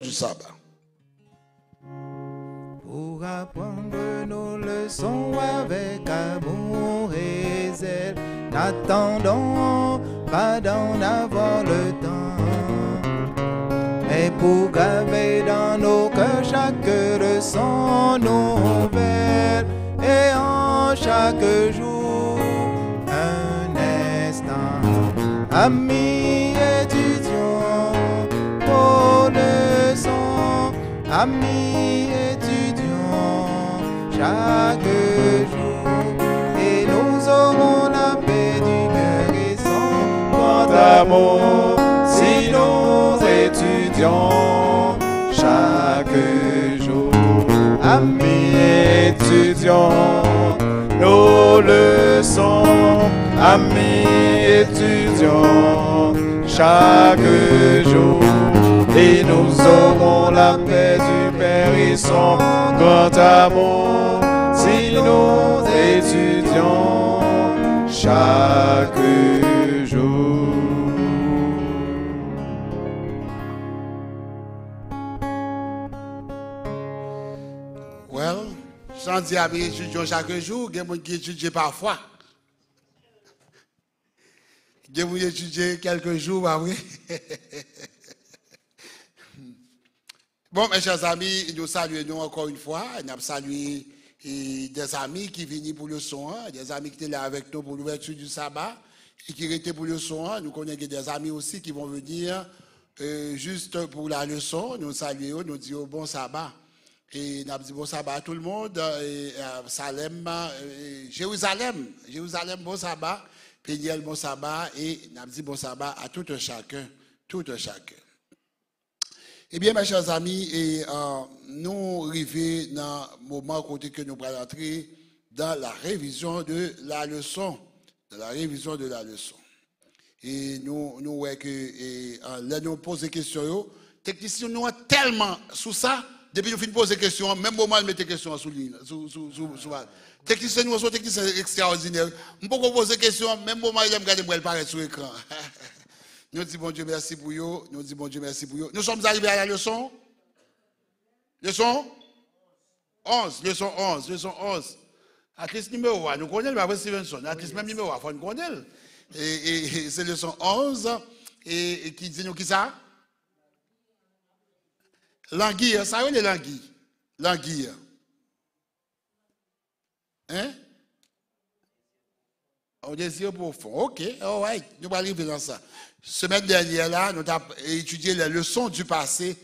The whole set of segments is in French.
du sabbat. Pour apprendre nos leçons avec amour et zèle, n'attendons pas d'en avoir le temps, mais pour graver dans nos cœurs chaque leçon nouvelle, et en chaque jour un instant. Amis étudiants, vos leçons, amis étudiants, chaque jour, et nous aurons la paix du cœur et son grand amour, si nous étudions chaque jour. Amis étudiants, nos leçons, amis étudiants, chaque jour, et nous aurons la paix du Père et son grand amour, si nous étudions chaque jour. Well, sans dire amis étudiants chaque jour, il y a des gens qui étudient parfois. Il y a des gens qui étudient quelques jours après. Bon, mes chers amis, nous saluons encore une fois. Nous avons salué des amis qui viennent pour le son, des amis qui étaient là avec nous pour l'ouverture du sabbat et qui étaient pour le son. Nous connaissons des amis aussi qui vont venir juste pour la leçon. Nous saluons, nous disons bon sabbat. Et nous avons dit bon sabbat à tout le monde. Et, Salem, Jérusalem, bon sabbat. Péniel, bon sabbat. Et nous avons dit bon sabbat à tout un chacun. Tout un chacun. Eh bien, mes chers amis, nous arrivons dans le moment côté que nous allons entrer dans la révision de la leçon. Dans la révision de la leçon. Et nous voyons que là, nous posons des questions. Techniciens, nous avons tellement sous ça, depuis nous finissons de poser des questions, même moment, nous mettons des questions sous ligne. Techniciens, nous sommes techniciens extraordinaires. Nous pouvons poser des questions, même moment, nous regardons pour paraître sur l'écran. Nous disons bon Dieu merci pour vous. Nous disons bon Dieu merci pour vous. Nous sommes arrivés à la leçon. Leçon 11. Leçon 11. Leçon 11. Artiste numéro 1. Nous connaissons le Stevenson. Artiste même numéro 1. Il faut nous connaître. Et c'est leçon 11. Et qui dit nous qui ça? L'anguille. Ça veut dire l'anguille. L'anguille. Hein? On désire profond. OK. All right. Nous allons arriver dans ça. Semaine dernière, là, nous avons étudié les leçons du passé.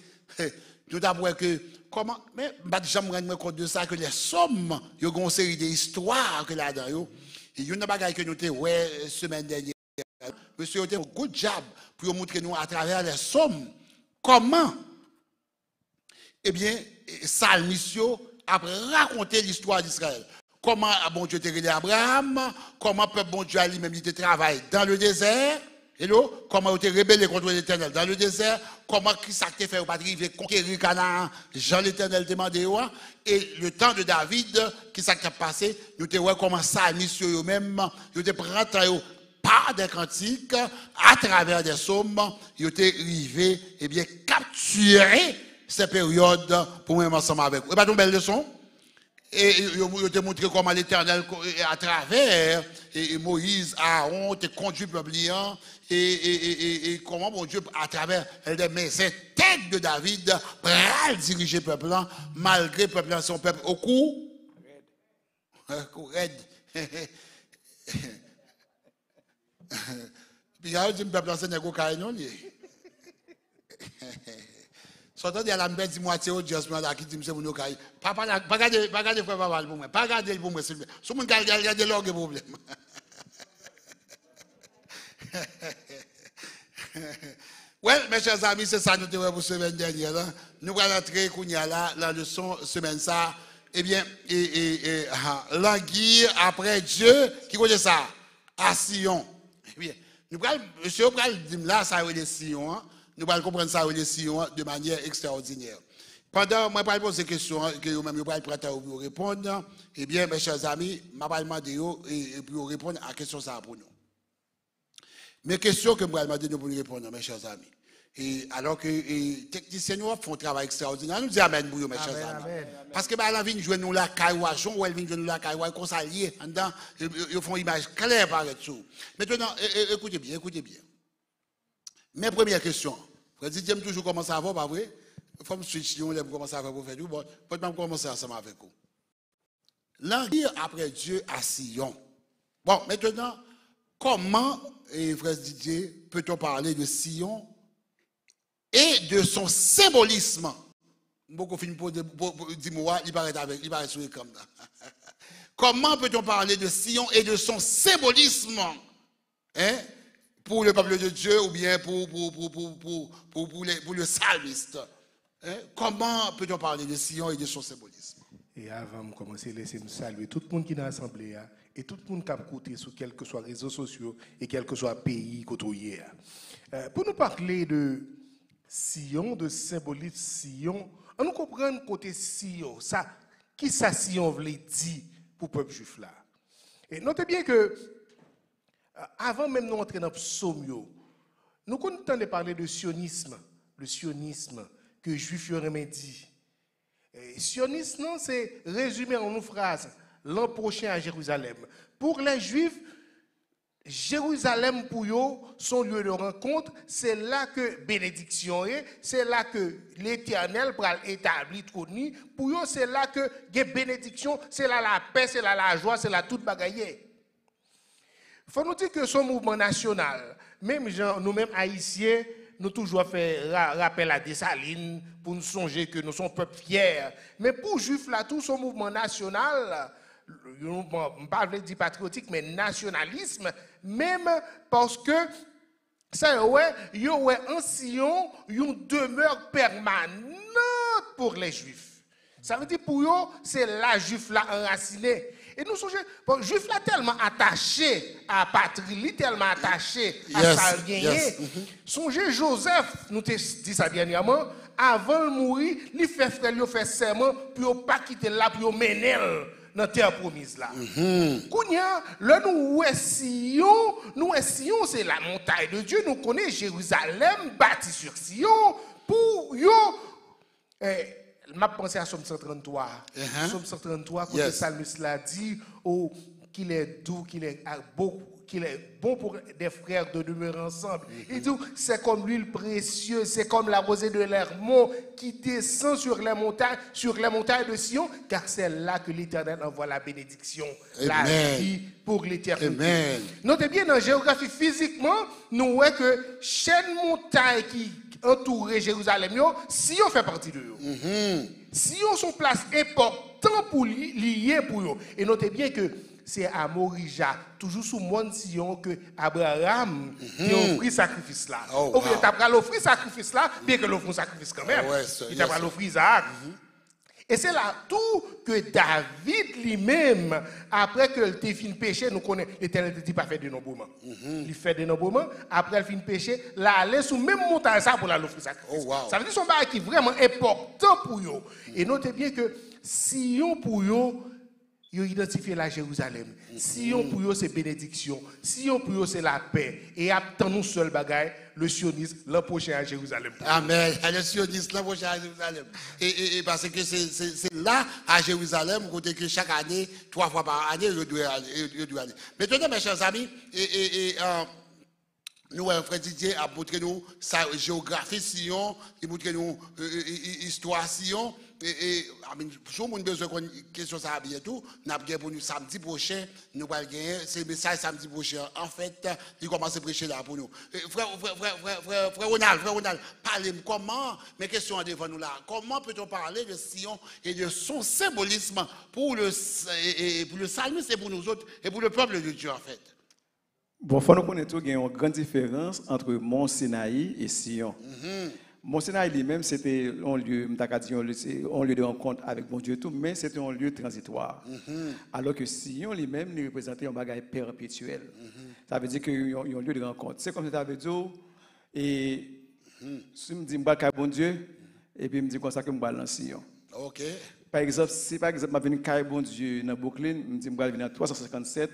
Nous avons vu que, comment, mais je ne me rends compte de ça, que les sommes, il y a une série d'histoires que là-dedans. Il y a une bagaille que nous avons ouais semaine dernière. Monsieur a fait un good job pour montrer nous à travers les sommes comment, eh bien, Salmisio a raconté l'histoire d'Israël. Comment bon Dieu t'a révélé Abraham, comment peuple bon Dieu a lui-même il travaille dans le désert. Hello, comment tu es rebellé contre l'Éternel dans le désert, comment qui ça t'a fait au arriver conquérir Canaan, Jean l'Éternel demandé et le temps de David qui ça t'a passé, nous te voyons comment ça mission eux-mêmes, ils te prennent par des cantiques à travers des psaumes, ils te arrivé et bien capturer ces périodes pour même ensemble avec vous. Et pas une belle leçon. Et il te montré comment l'Éternel, à travers et Moïse, Aaron, te conduit le peuple et comment mon Dieu, à travers les mains têtes de David, pral diriger le peuple, malgré le peuple, son peuple au cou. Raide. Puis il y a un peuple, c'est un peu Sortant de la mbè di moitié au Dieu là qui dit monsieur mon okaï. Pas garder frère papa pour moi. Pas garder pour moi s'il vous plaît. Si mon garder l'orgue problème. Ouais, mes chers amis, c'est ça nous devons pour semaine dernière là. Nous allons entrer kounya là la leçon semaine ça. Eh bien l'anguille après Dieu qui connaît ça à Sion. Eh bien, nous allons monsieur dire là ça est Sion. Nous allons comprendre ça de manière extraordinaire. Pendant que je vais poser des questions que vous-même vous allez prêter à vous répondre, eh bien, mes chers amis, je vais demander et pour répondre à la question ça pour nous. Mes questions que je vais demander pour nous répondre, mes chers amis. Et alors que les techniciens nous font un travail extraordinaire, nous disons amen pour vous, mes chers amis. Parce que elle vient jouer nous la caillouage, ou elle vient jouer nous la caillouage, qu'on s'allie, ils font une image claire par dessus. Maintenant, écoutez bien, écoutez bien. Mes premières questions. Frère Didier, toujours commencer à voir, pas vrai? Il faut me switcher, on commencer à faire pour faire tout. Bon, peut-être même commencer ensemble avec vous. L'envie après Dieu à Sion. Bon, maintenant, comment, frère Didier, peut-on parler de Sion et de son symbolisme? Beaucoup de pour dire moi, il paraît sur l'écran. Comment peut-on parler de Sion et de son symbolisme, hein, pour le peuple de Dieu ou bien pour le psalmiste? Hein? Comment peut-on parler de Sion et de son symbolisme? Et avant de commencer, laissez-nous saluer tout le monde qui est dans l'Assemblée et tout le monde qui a écouté sur quels que soient les réseaux sociaux et quel que soit le pays côtoyé. Pour nous parler de Sion, de symbolisme Sion, on nous comprend côté Sion, ça, qui ça Sion voulait dire pour le peuple juif là. Et notez bien que, avant même de nous entrer dans le psaume, nous continuons de parler de sionisme, le sionisme que les juifs auraient dit. Sionisme, c'est résumé en une phrase, l'an prochain à Jérusalem. Pour les juifs, Jérusalem pour eux, son lieu de rencontre, c'est là que bénédiction est, c'est là que l'Éternel va établir trône. Pour eux, c'est là que les bénédictions, c'est là la paix, c'est là la joie, c'est là toute bagaille. Il faut nous dire que son mouvement national, même nous-mêmes haïtiens, nous toujours fait rappel à Dessalines pour nous songer que nous sommes peuple fier. Mais pour Juifs là, tout son mouvement national, je ne parle pas de patriotique, mais nationalisme, même parce que ça il y a en Sion une demeure permanente pour les Juifs. Ça veut dire pour eux, c'est la Juif là enraciné. Et nous sommes Juifs là tellement attachés à la patrie, tellement attachés à sa gagner. Songez Joseph, nous t'ai dit ça dernièrement, avant de mourir, il fait frère, il fait serment pour ne pas quitter là, pour mener dans la terre promise là. Kounya, là nous Sion, c'est la montagne de Dieu, nous connaissons Jérusalem bâti sur Sion pour yo. Je pense à Somme 133. Somme 133, quand le psalmiste l'a dit qu'il est doux, qu'il est bon pour des frères de demeurer ensemble. Il dit c'est comme l'huile précieuse, c'est comme la rosée de l'Hermon qui descend sur les montagnes de Sion, car c'est là que l'Éternel envoie la bénédiction, la vie pour l'éternité. Notez bien, dans la géographie physiquement, nous voyons que chaque montagne qui entourer Jérusalem, Sion fait partie de eux. Sion sont place importante pour lier pour eux. Et notez bien que c'est à Morija, toujours sous Mont Sion, que Abraham qui offrit sacrifice là. Ou bien tu as offert sacrifice là, bien que l'offre un sacrifice quand même. Il t'a pas offert Isaac. Et c'est là tout que David lui-même, après que le fin péché, nous connaissons, l'Éternel ne dit pas faire de nombrement. Il fait de nombrement, après le fin péché, là, aller sous même montagne ça pour la l'offrir sacrifice. Ça veut dire que son bagage qui est vraiment important pour eux. Et notez bien que Sion pour eux, ils ont identifié la Jérusalem. Sion pour eux, c'est bénédiction. Sion pour eux, c'est la paix. Et attendons seul bagaille, le sionisme l'an prochain à Jérusalem. Amen. Le sionisme l'an prochain à Jérusalem. Et parce que c'est là, à Jérusalem, côté que chaque année, 3 fois par année, je dois aller. Maintenant, mes chers amis, nous, frère Didier a montré nous sa géographie Sion, il montre nous histoire Sion. Et si on a besoin de question ça bientôt, nous avons pour nous samedi prochain, nous allons gagner ce message samedi prochain. En fait, il commence à prêcher là pour nous. Frère Ronald, parlez-moi comment, mes questions devant nous là, comment peut-on parler de Sion et de son symbolisme pour le psalmiste et pour nous autres et pour le peuple de Dieu en fait? Bon, il faut nous connaître qu'il y a une grande différence entre Mont Sinaï et Sion. Mont Sinaï lui-même, c'était un lieu, un lieu de rencontre avec mon Dieu, tout, mais c'était un lieu transitoire. Alors que Sion lui-même, il représentait un bagage perpétuel. Ça veut dire qu'il y a un lieu de rencontre. C'est comme ça veut dire, et si je me dis, je vais bon Dieu, et puis je me dis comme ça que je vais dans Sion. Ok. Par exemple, si par exemple, je viens bon Dieu dans Brooklyn, je me dis, je vais venir à 357,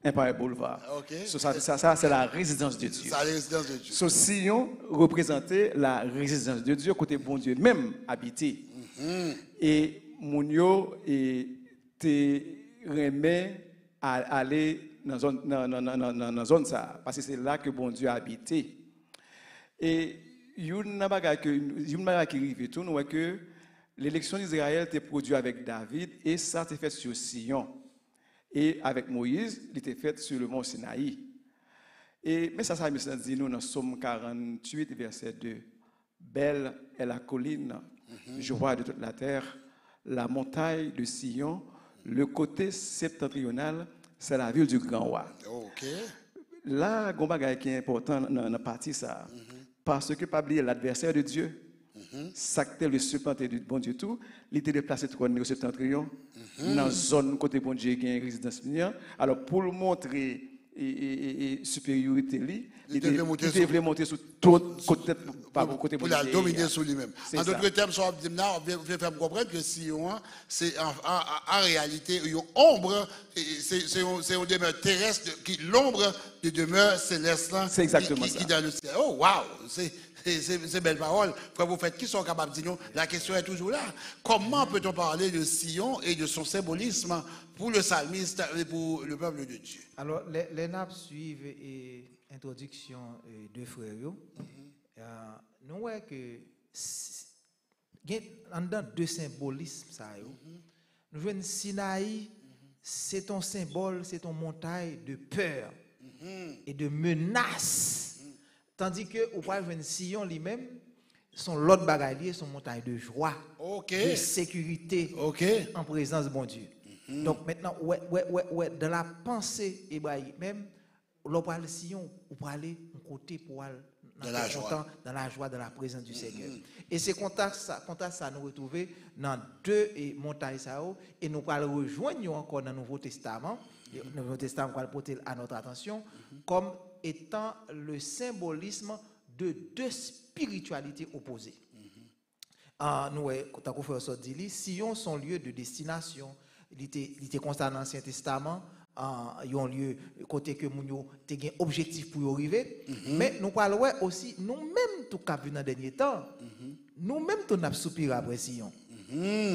Empire Boulevard. Okay. So, ça c'est la résidence de Dieu. C'est la résidence de Dieu. So, Sion représentait la résidence de Dieu, côté bon Dieu même habité. Et Mounio te remet à aller dans la zone ça, parce que c'est là que bon Dieu a habité. Et il y a une chose qui arrive tout, nous que l'élection d'Israël était produite avec David et ça s'est fait sur Sion. Et avec Moïse, il était fait sur le mont Sinaï. Mais ça me dit nous dans Somme 48, verset 2. Belle est la colline, joie de toute la terre, la montagne de Sion, le côté septentrional, c'est la ville du grand roi. Là, il y a un bagage qui est important dans la partie ça. Parce que pas oublier l'adversaire de Dieu. Sacté le supplanté du bon Dieu tout, il était déplacé au septentrion, dans la zone côté bon Dieu qui est résidence. Alors pour le montrer supériorité, il devait monter sur tout côté pour la dominer sur lui-même. En d'autres termes, on veut faire comprendre que Sion, c'est en réalité une ombre, c'est une demeure terrestre, l'ombre de demeure céleste qui dans le ciel. Oh, waouh! C'est belle parole. Frère, vous faites qui sont capables de dire, la question est toujours là. Comment peut-on parler de Sion et de son symbolisme pour le psalmiste et pour le peuple de Dieu? Alors, les nappes suivent l'introduction de frères. Nous voyons que dans deux symbolismes, nous voyons Sinaï, c'est ton symbole, c'est ton montagne de peur et de menace. Tandis que au point de Sion lui-même, son l'autre bagaille, son montagne de joie, de sécurité, en présence de bon Dieu. Donc maintenant, dans la pensée hébraïque même, l'on parle Sion, on peut aller d'un côté pour aller dans la joie, dans la présence du Seigneur. Et c'est contact ça nous retrouver dans deux montagnes et nous allons rejoindre encore dans le Nouveau Testament. Le Nouveau Testament va porter à notre attention comme étant le symbolisme de deux spiritualités opposées. Nous, quand on fait ça, Sion sont lieu de destination. Il était constant dans l'Ancien Testament. Il y a un lieu côté que nous avons un objectif pour y arriver. Mais nous parlons aussi, nous-mêmes, tout cas, dans le dernier temps, nous-mêmes, nous avons soupiré après Sion.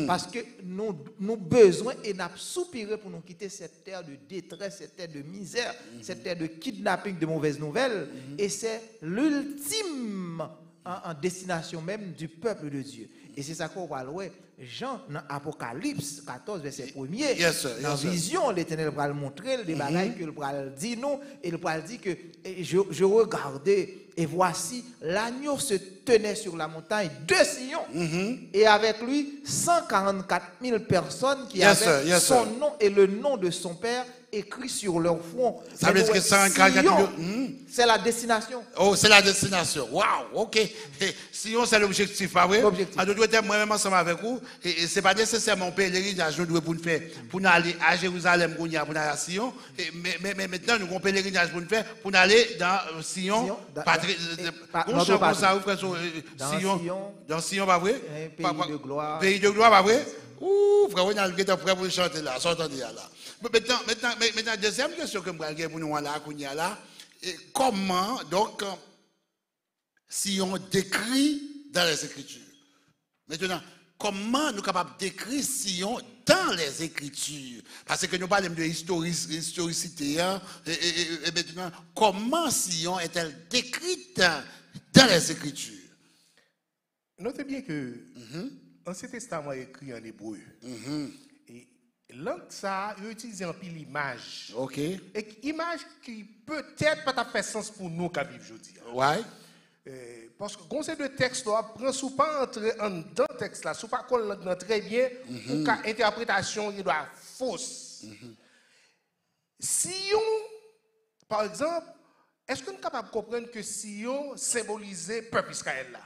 Parce que nous besoin et nous soupiré pour nous quitter cette terre de détresse, cette terre de misère, cette terre de kidnapping, de mauvaises nouvelles. Et c'est l'ultime en destination même du peuple de Dieu. Et c'est ça qu'on va voir. Jean, dans Apocalypse 14, verset 1er, dans la vision, l'Éternel va le montrer, des bagailles que le va dire nous, et le va dire que je regardais, et voici, l'agneau se tenait sur la montagne de Sion, et avec lui 144 000 personnes qui avaient son nom et le nom de son Père écrit sur leur front. Ça veut dire que 144 000... C'est la destination. Oh, c'est la destination. Waouh, ok. Sion, c'est l'objectif, pas vrai? En d'autres termes, moi-même ensemble avec vous, et c'est pas nécessairement un pèlerinage nous devons faire pour aller à Jérusalem, pour aller à Sion, mais maintenant nous avons un pèlerinage pour faire pour aller dans Sion, dans Sion, pas vrai? Pays de gloire. Pays de gloire, pas vrai? Ouh, frère, on a le temps prêt pour chanter là, sortez là. Maintenant, deuxième question que je vais pour nous là, comment donc si on décrit dans les Écritures? Maintenant, comment nous sommes capables d'écrire Sion dans les Écritures? Parce que nous parlons de historicité. Et maintenant, comment Sion est-elle décrite dans les Écritures? Notez bien que l'Ancien Testament est écrit en hébreu. Et langue ça, il utilise un pile image. Et image qui peut-être pas fait sens pour nous qui vivons aujourd'hui. Ouais. Parce que conseil de texte là prend sous pas entrer dans le texte là, sous pas qu'on très bien ou qu'à interprétation il doit fausse. Sion par exemple, est-ce que nous sommes capables de comprendre que Sion symbolisait le peuple Israël là?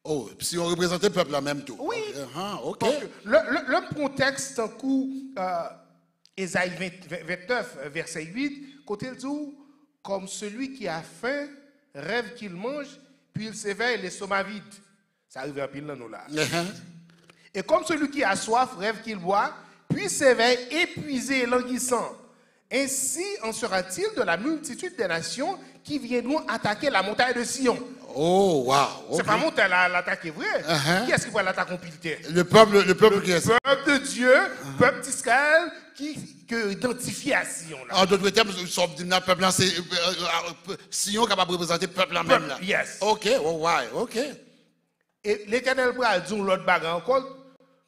Oh, si on représentait le peuple là même tout. Oui. Ok. Parce que le contexte en coup Ésaïe 29 verset 8, côté il dit comme celui qui a faim rêve qu'il mange, puis il s'éveille l'estomac vide. Ça arrive à pile dans nous là. Et comme celui qui a soif rêve qu'il boit, puis s'éveille épuisé et languissant. Ainsi en sera-t-il de la multitude des nations qui viendront attaquer la montagne de Sion. Oh, wow. C'est pas montagne l'attaque est vrai. Qui est-ce qui va l'attaquer en pilité? Le peuple qui est... Le peuple de Dieu, peuple d'Israël, qui identifie à Sion. Là. En d'autres termes, le peuple là, c'est Sion capable de représenter le peuple là même là. Yes. Ok, oh, ouais, ok. Et l'Éternel va dire l'autre bagarre encore.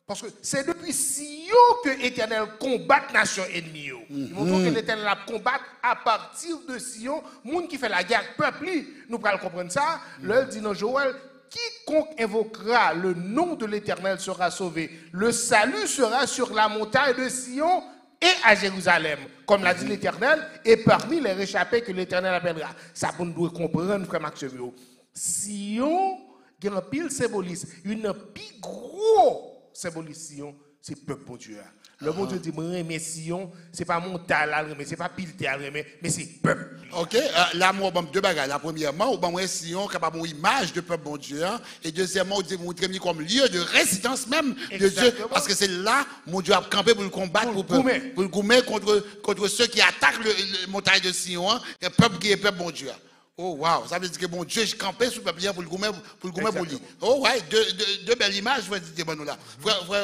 Parce que c'est depuis Sion que l'Éternel combat la nation ennemie. Il montre que l'Éternel a combattu à partir de Sion. Les gens qui fait la guerre, peuple, nous pouvons comprendre ça. Là, il dit dans Joël, quiconque invoquera le nom de l'Éternel sera sauvé. Le salut sera sur la montagne de Sion et à Jérusalem, comme l'a dit l'Éternel, et parmi les réchappés que l'Éternel appellera. Ça pour nous comprendre, frère Maxime. Sion, il y a un pile symbolisme. Une plus gros symbolisation, c'est le peuple bon Dieu. Le bon Dieu dit, mais Sion, ce n'est pas montagne, ce n'est pas pile terre, mais c'est peuple. Ok, là, moi, deux bagages. La premièrement, on va Sion, capable une image de peuple bon Dieu. Et deuxièmement, on dit montrer comme lieu de résidence même de Dieu. Parce que c'est là, mon Dieu a campé pour le combattre, pour le goumer contre ceux qui attaquent le montagne de Sion, le peuple qui est peuple bon Dieu. Oh, wow, ça veut dire que mon Dieu, je campais sous le peuple pour le goumer pour lui. Oh, ouais, deux belles images, je vais dire, bon, là.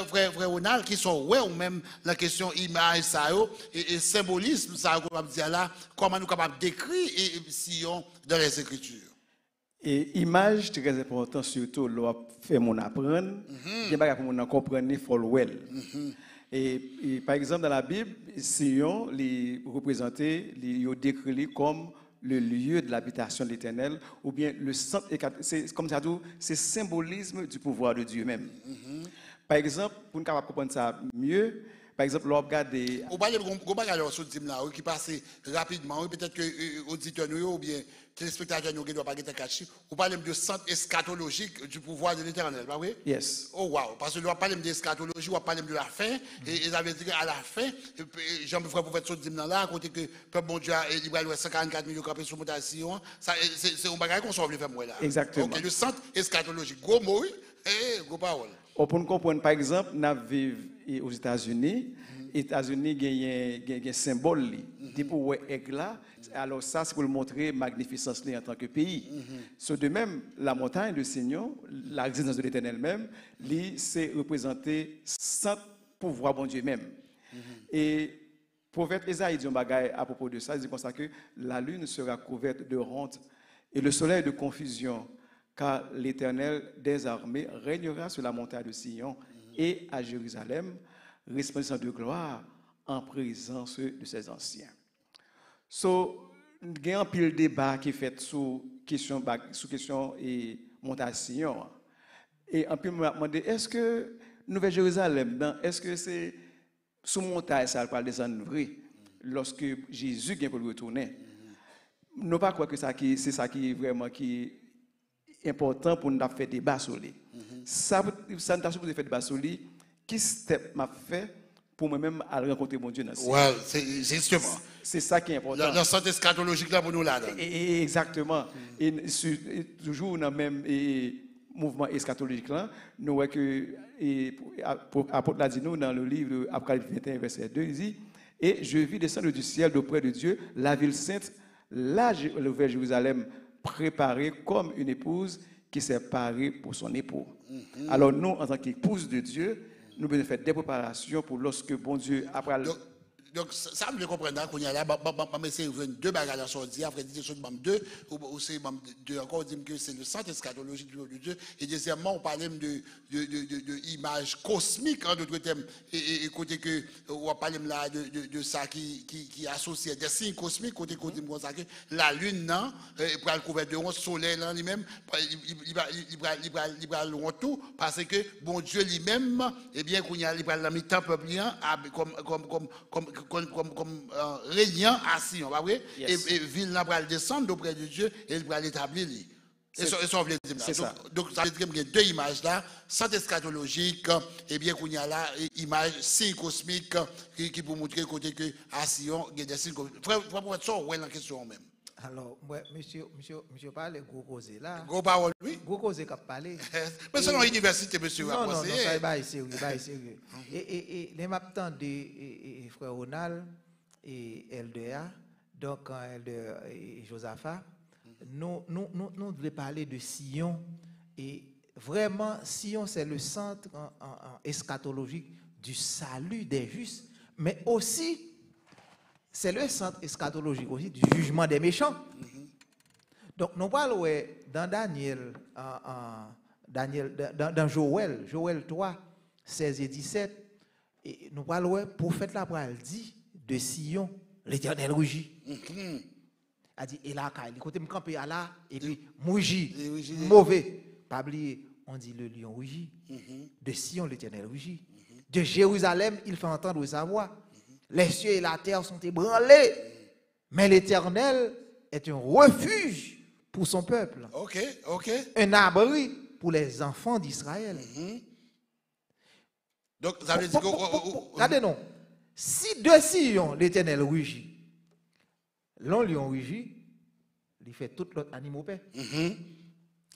Frère Ronald, qui sont, ouais, ou même la question image, ça, et symbolisme, ça, on va dire là, comment nous sommes capables d'écrire Sion dans les Écritures. Et image, très important, surtout, l'on fait mon apprendre, il y a pour mon comprendre, il faut le well. Et par exemple, dans la Bible, Sion, les représentés, les décrit comme le lieu de l'habitation de l'Éternel, ou bien le centre, c'est comme ça, c'est symbolisme du pouvoir de Dieu même. Par exemple, pour nous comprendre ça mieux, par exemple, l'on regarde des... Vous parlez de ce type là qui passe rapidement, peut-être que auditeurs ou bien téléspectateurs ne doivent pas être cachés. Vous parlez de centre eschatologique du pouvoir de l'Éternel, pas vrai? Yes. Oh wow, parce que nous parlons d'eschatologie, on parle de la fin, et ils avaient dit qu'à la fin, Jean-Pierre pour faire ce type là, à côté que le peuple bon Dieu il va 144 millions campés sur montagne Sion, c'est un bagage qu'on sauve le faire moi là. Exactement. Ok, le centre eschatologique, gros mot, et gros parole. Pour nous comprendre, par exemple, nous vivons aux États-Unis. Les États-Unis ont un symbole. Pour là, alors ça, c'est pour le montrer magnificence en tant que pays. De même, la montagne de Sion, la résidence de l'Éternel même, c'est représenter sans pouvoir bon Dieu même. Et prophète Ésaïe dit un bagage à propos de ça, il dit comme ça que la lune sera couverte de honte et le soleil de confusion, car l'Éternel des armées régnera sur la montagne de Sion et à Jérusalem, resplendissant de gloire en présence de ses anciens. Il y a un pile débat qui est fait sous question et montagne Sion. Et un peu me demander, est-ce que Nouvelle-Jérusalem, est-ce que c'est sous montagne ça va descendre vrai lorsque Jésus vient pour retourner? Nous pas croire que c'est ça qui est vraiment qui important pour nous faire débat sur lui. Ça nous a supposé faire débat sur lui. Qui step m'a fait pour moi-même aller rencontrer mon Dieu dans ce ouais, c'est justement. C'est ça qui est important. La santé eschatologique là pour nous là. Exactement. Et toujours dans le même mouvement eschatologique là, nous voyons que apôtre l'a dit nous dans le livre Apocalypse 21 verset 2, il dit et je vis descendre du ciel d'auprès de Dieu la ville sainte, la nouvelle Jérusalem préparée comme une épouse qui s'est parée pour son époux. Alors nous en tant qu'épouse de Dieu, nous devons faire des préparations pour lorsque bon Dieu après. Donc ça me comprendre qu'on y a là, c'est deux bagages à sortir après dire sur deux ou c'est deux encore dire que c'est le centre eschatologique de Dieu et deuxièmement on parlait de images cosmiques en d'autres termes et côté que on parle là de ça qui associe des signes cosmiques côté comme ça que la lune non pour le couvert de rond soleil là lui-même il va loin tout parce que bon Dieu lui-même et bien qu'on y a il va la mi-temps peuple comme régnant à Sion, pas vrai? Yes. Et ville là va descendre auprès de Dieu et il va l'établir. Donc ça veut dire qu'il y a deux images là, centre eschatologique et bien qu'on y a là image signe cosmique qui pour montrer côté que à Sion il y a des signes cosmiques. Frère ça ouais la question même. Alors, monsieur parle gros causé là. Gros parole, oui. Gros causé qui a parlé. Mais c'est dans l'université, monsieur. Non, ça est sérieux. Et les m'attendent de frère Ronald, et LDA, donc LDA et Josaphat, nous devons parler de Sion. Et vraiment, Sion, c'est le centre eschatologique du salut des justes, mais aussi, c'est le centre eschatologique aussi du jugement des méchants. Donc, nous parlons dans dans Joël 3, 16 et 17, et nous parlons, prophète Labral dit de Sion, l'Éternel rugit. A dit, et là, il côté me camper là, et puis, mouji, mauvais. Pas oublier, on dit le lion rugit. De Sion, l'Éternel rugit. De Jérusalem, il fait entendre sa voix. Les cieux et la terre sont ébranlés, mais l'Éternel est un refuge pour son peuple. Un abri pour les enfants d'Israël. Donc, ça veut dire que... Regardez, non. Si de Sion, l'Éternel rugit, l'on lion rugit, il fait tout l'autre animal paix.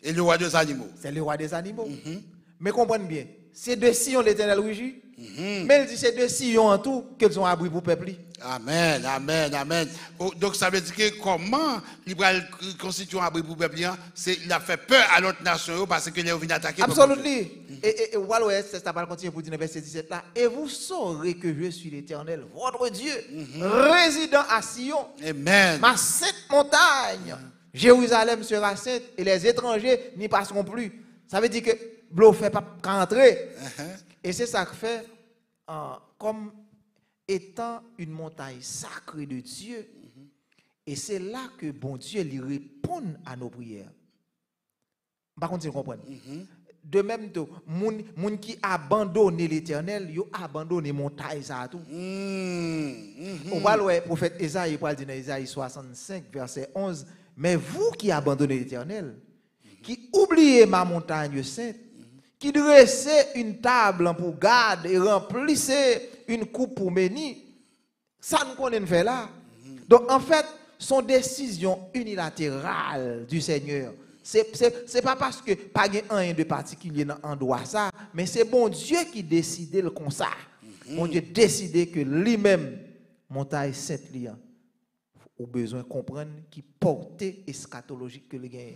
Et le roi des animaux. C'est le roi des animaux. Mais comprenez bien, c'est de Sion l'Éternel rugit. Mais il dit c'est de Sion en tout qu'ils ont abri pour le peuple. Amen, amen, amen. Donc ça veut dire que comment il va constituer un abri pour le peuple, c'est il a fait peur à l'autre nation parce que les ont venu attaquer. Absolument. Et voilà, ça va continuer pour dire verset 17 là. Et vous saurez que je suis l'Éternel, votre Dieu, résident à Sion. Amen. Ma sainte montagne. Jérusalem sera sainte et les étrangers n'y passeront plus. Ça veut dire que l'eau ne fait pas rentrer. Et c'est ça que fait, comme étant une montagne sacrée de Dieu. Et c'est là que bon Dieu lui répond à nos prières. Par contre, vous comprenez. De même, les gens qui abandonnent l'Éternel, ils abandonnent les montagnes. On va le prophète Ésaïe, il dit dans Ésaïe 65, verset 11. Mais vous qui abandonnez l'Éternel, qui oubliez ma montagne sainte, qui dressez une table pour garde et remplissez une coupe pour bénir, ça nous connaît fait là. Donc en fait, son décision unilatérale du Seigneur. C'est pas parce que pas rien de particulier en droit ça, mais c'est bon Dieu qui décide le comme ça. Bon Dieu décide que lui-même montagne sainte liant. Au besoin de comprendre qui portée eschatologique que le gagne.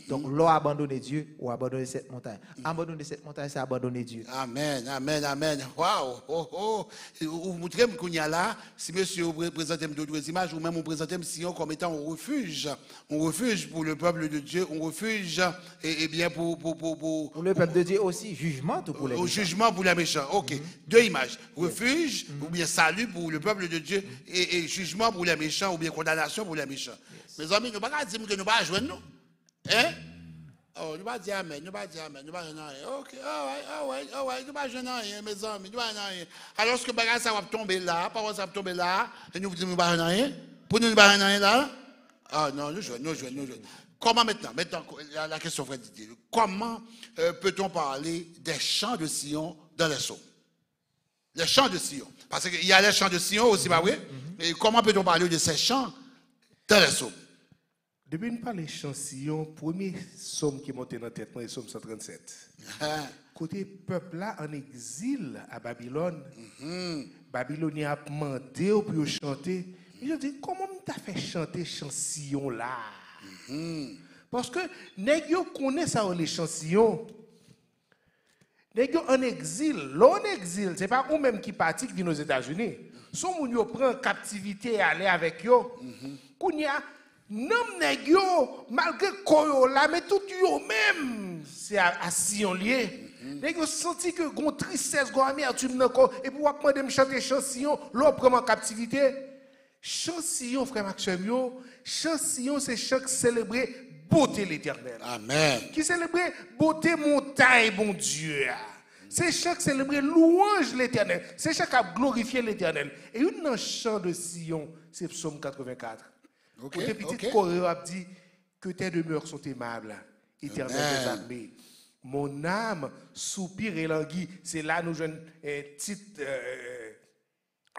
Donc, l'on abandonne Dieu ou abandonner cette montagne. Abandonner cette montagne, c'est abandonner Dieu. Amen, amen, amen. Waouh, Vous montrez qu'on y a là, si monsieur vous présentez d'autres images, ou même vous présentez Sion comme étant un refuge pour le peuple de Dieu, un refuge, et bien pour le peuple de Dieu aussi, jugement pour les méchants. Jugement pour les méchants. Ok, deux images. Refuge, ou bien salut pour le peuple de Dieu, et jugement pour les méchants, ou bien condamnation pour les méchants. Mes amis, nous ne pouvons pas dire que nous ne pouvons pas jouer, nous. Hein? Oh, nous ne pouvons pas dire amen, nous ne pouvons pas dire amen, nous ne pouvons pas dire rien. Ok, nous ne pouvons pas dire rien, mes amis, nous ne pouvons pas dire rien. Alors que le ça va tomber là, parole ça va tomber là, et nous disons nous ne pouvons pas dire rien. Pour nous ne pouvons pas dire rien là? Ah non, nous jouons. Comment maintenant, la question frère Didier, comment peut-on parler des chants de Sion dans les psaumes? Les chants de Sion. Parce qu'il y a les chants de Sion aussi, pas vrai? Et comment peut-on parler de ces chants dans les psaumes? Depuis nous parler de chants de Sion, premier psaume qui est monté dans la tête, c'est le psaume 137. Côté peuple là en exil à Babylone, Babylonien a demandé pour chanter. Ils ont dit, comment tu as fait chanter chants de Sion là? Parce que nèg yo connaît ça les chants de Sion. Nèg en exil, l'on exil, c'est pas ou même qui parti qui vient aux États-Unis. Son moun yo prend captivité et aller avec yo. Kounya nom nèg yo malgré koyo là mais tout yo même c'est à Sion lié. Nèg yo senti que gon tristesse, gon amertume dans corps et pour demander me chanter chant Sion, l'on prend en captivité. Chant Sion frère Maxime yo, chant Sion c'est chant célébrer beauté l'Éternel. Amen. Qui célèbre beauté montagne, bon Dieu. C'est chaque célébrer louange l'Éternel. C'est chaque à glorifier l'Éternel. Et une chant de Sion, c'est Psaume 84. Côté petit choré a dit que tes demeures sont aimables, Éternel des armées. Mon âme soupire et languit. C'est là nous jouons titre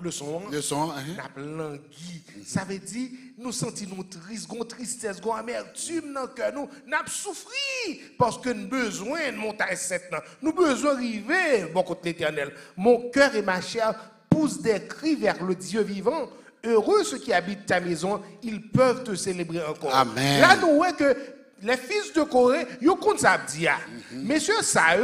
leçon. Languit. Ça veut dire nous sentons nous tristes, gon tristesse, gon amertume dans cœur nous, n'a souffri parce que nous besoin de montagne sainte. Nous besoin arriver bon côté l'Éternel. Mon cœur et ma chair poussent des cris vers le Dieu vivant. heureux ceux qui habitent ta maison, ils peuvent te célébrer encore. Amen. Là, nous voyons que les fils de Corée, ils ont ça dit. Messieurs, ça,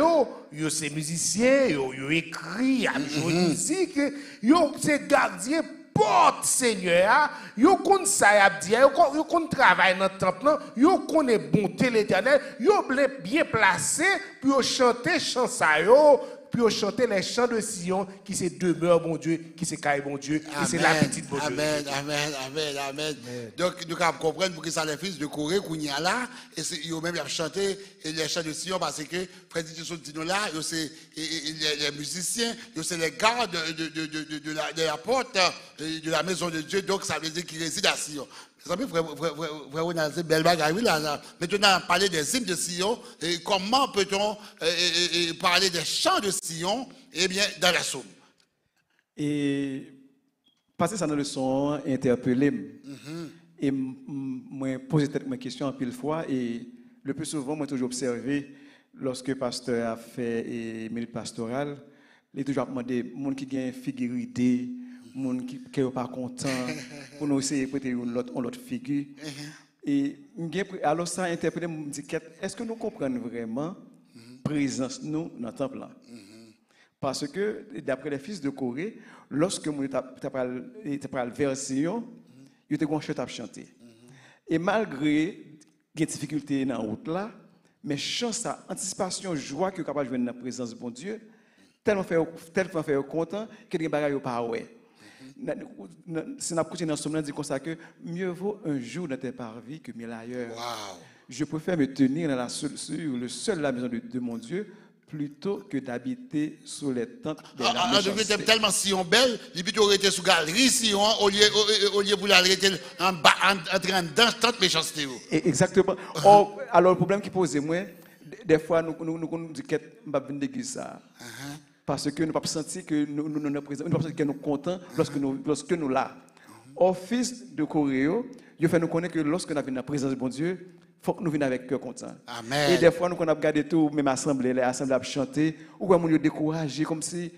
ils sont musiciens, ils écrit, ils jouent musique, ils sont gardiens porte Seigneur, yo kon ça y a dit, yo kon travail dans le temple, yo connaît bonté l'Éternel, yo bien placé pour chanter chant ça yo, pour chanter les chants de Sion qui c'est demeure bon Dieu, qui c'est caille bon Dieu, qui c'est la petite bon Dieu. Amen, amen, amen, amen. Donc nous pouvons comprendre pour que ça les fils de Corée qu'on y a là et ils ont même chanté les chants de Sion parce que frère dit nous là, c'est les musiciens, c'est les gardes de la porte de la maison de Dieu, donc ça veut dire qu'ils résident à Sion. Frère, c'est belle bagaille. Maintenant, parler des hymnes de Sion, comment peut-on parler des chants de Sion, eh bien, dans la Somme. Et passer ça dans le son, interpeller. Et moi, poser ma question en pile fois, et le plus souvent, moi, toujours observé, lorsque le pasteur a fait une minute pastorale, il a toujours demandé, les gens qui ont une figure idée, les gens qui ne sont pas contents, pour nous essayer de prêter une autre figure. Et alors ça a interpellé, me dit, est-ce que nous comprenons vraiment la présence nous dans le temple là? Parce que, d'après les fils de Corée, lorsque nous avons vers Sion, ils étaient en à chanter. Et malgré des difficultés dans la route là, mais chance, anticipation, joie que nous sommes capables de jouer dans la présence de bon Dieu, tellement faire content que les bagages ne sont pas ouais. Si nous continuons dans ce moment, dit comme ça que mieux vaut un jour dans tes parvis que mille ailleurs. Wow. Je préfère me tenir dans sur le seul de la maison de mon Dieu plutôt que d'habiter sous les tentes de la méchanceté. Tellement Sion belle, il aurait été sous galerie Sion au lieu pour l'arrêter en bas en dans tente méchanceté. Exactement. Alors le problème qui pose moi, des fois nous disons que nous venir d'église ça. Parce que nous ne pas sentir que nous sommes présents, nous ne pas sentir que nous sommes contents lorsque nous là. Au fils de Corée, il fait nous connaître que lorsque nous venons dans la présence de bon Dieu, il faut que nous venions avec cœur content. Amen. Et des fois, nous avons regardé tout, même assemblée, les assemblées à chanter, ou quand nous découragés, comme si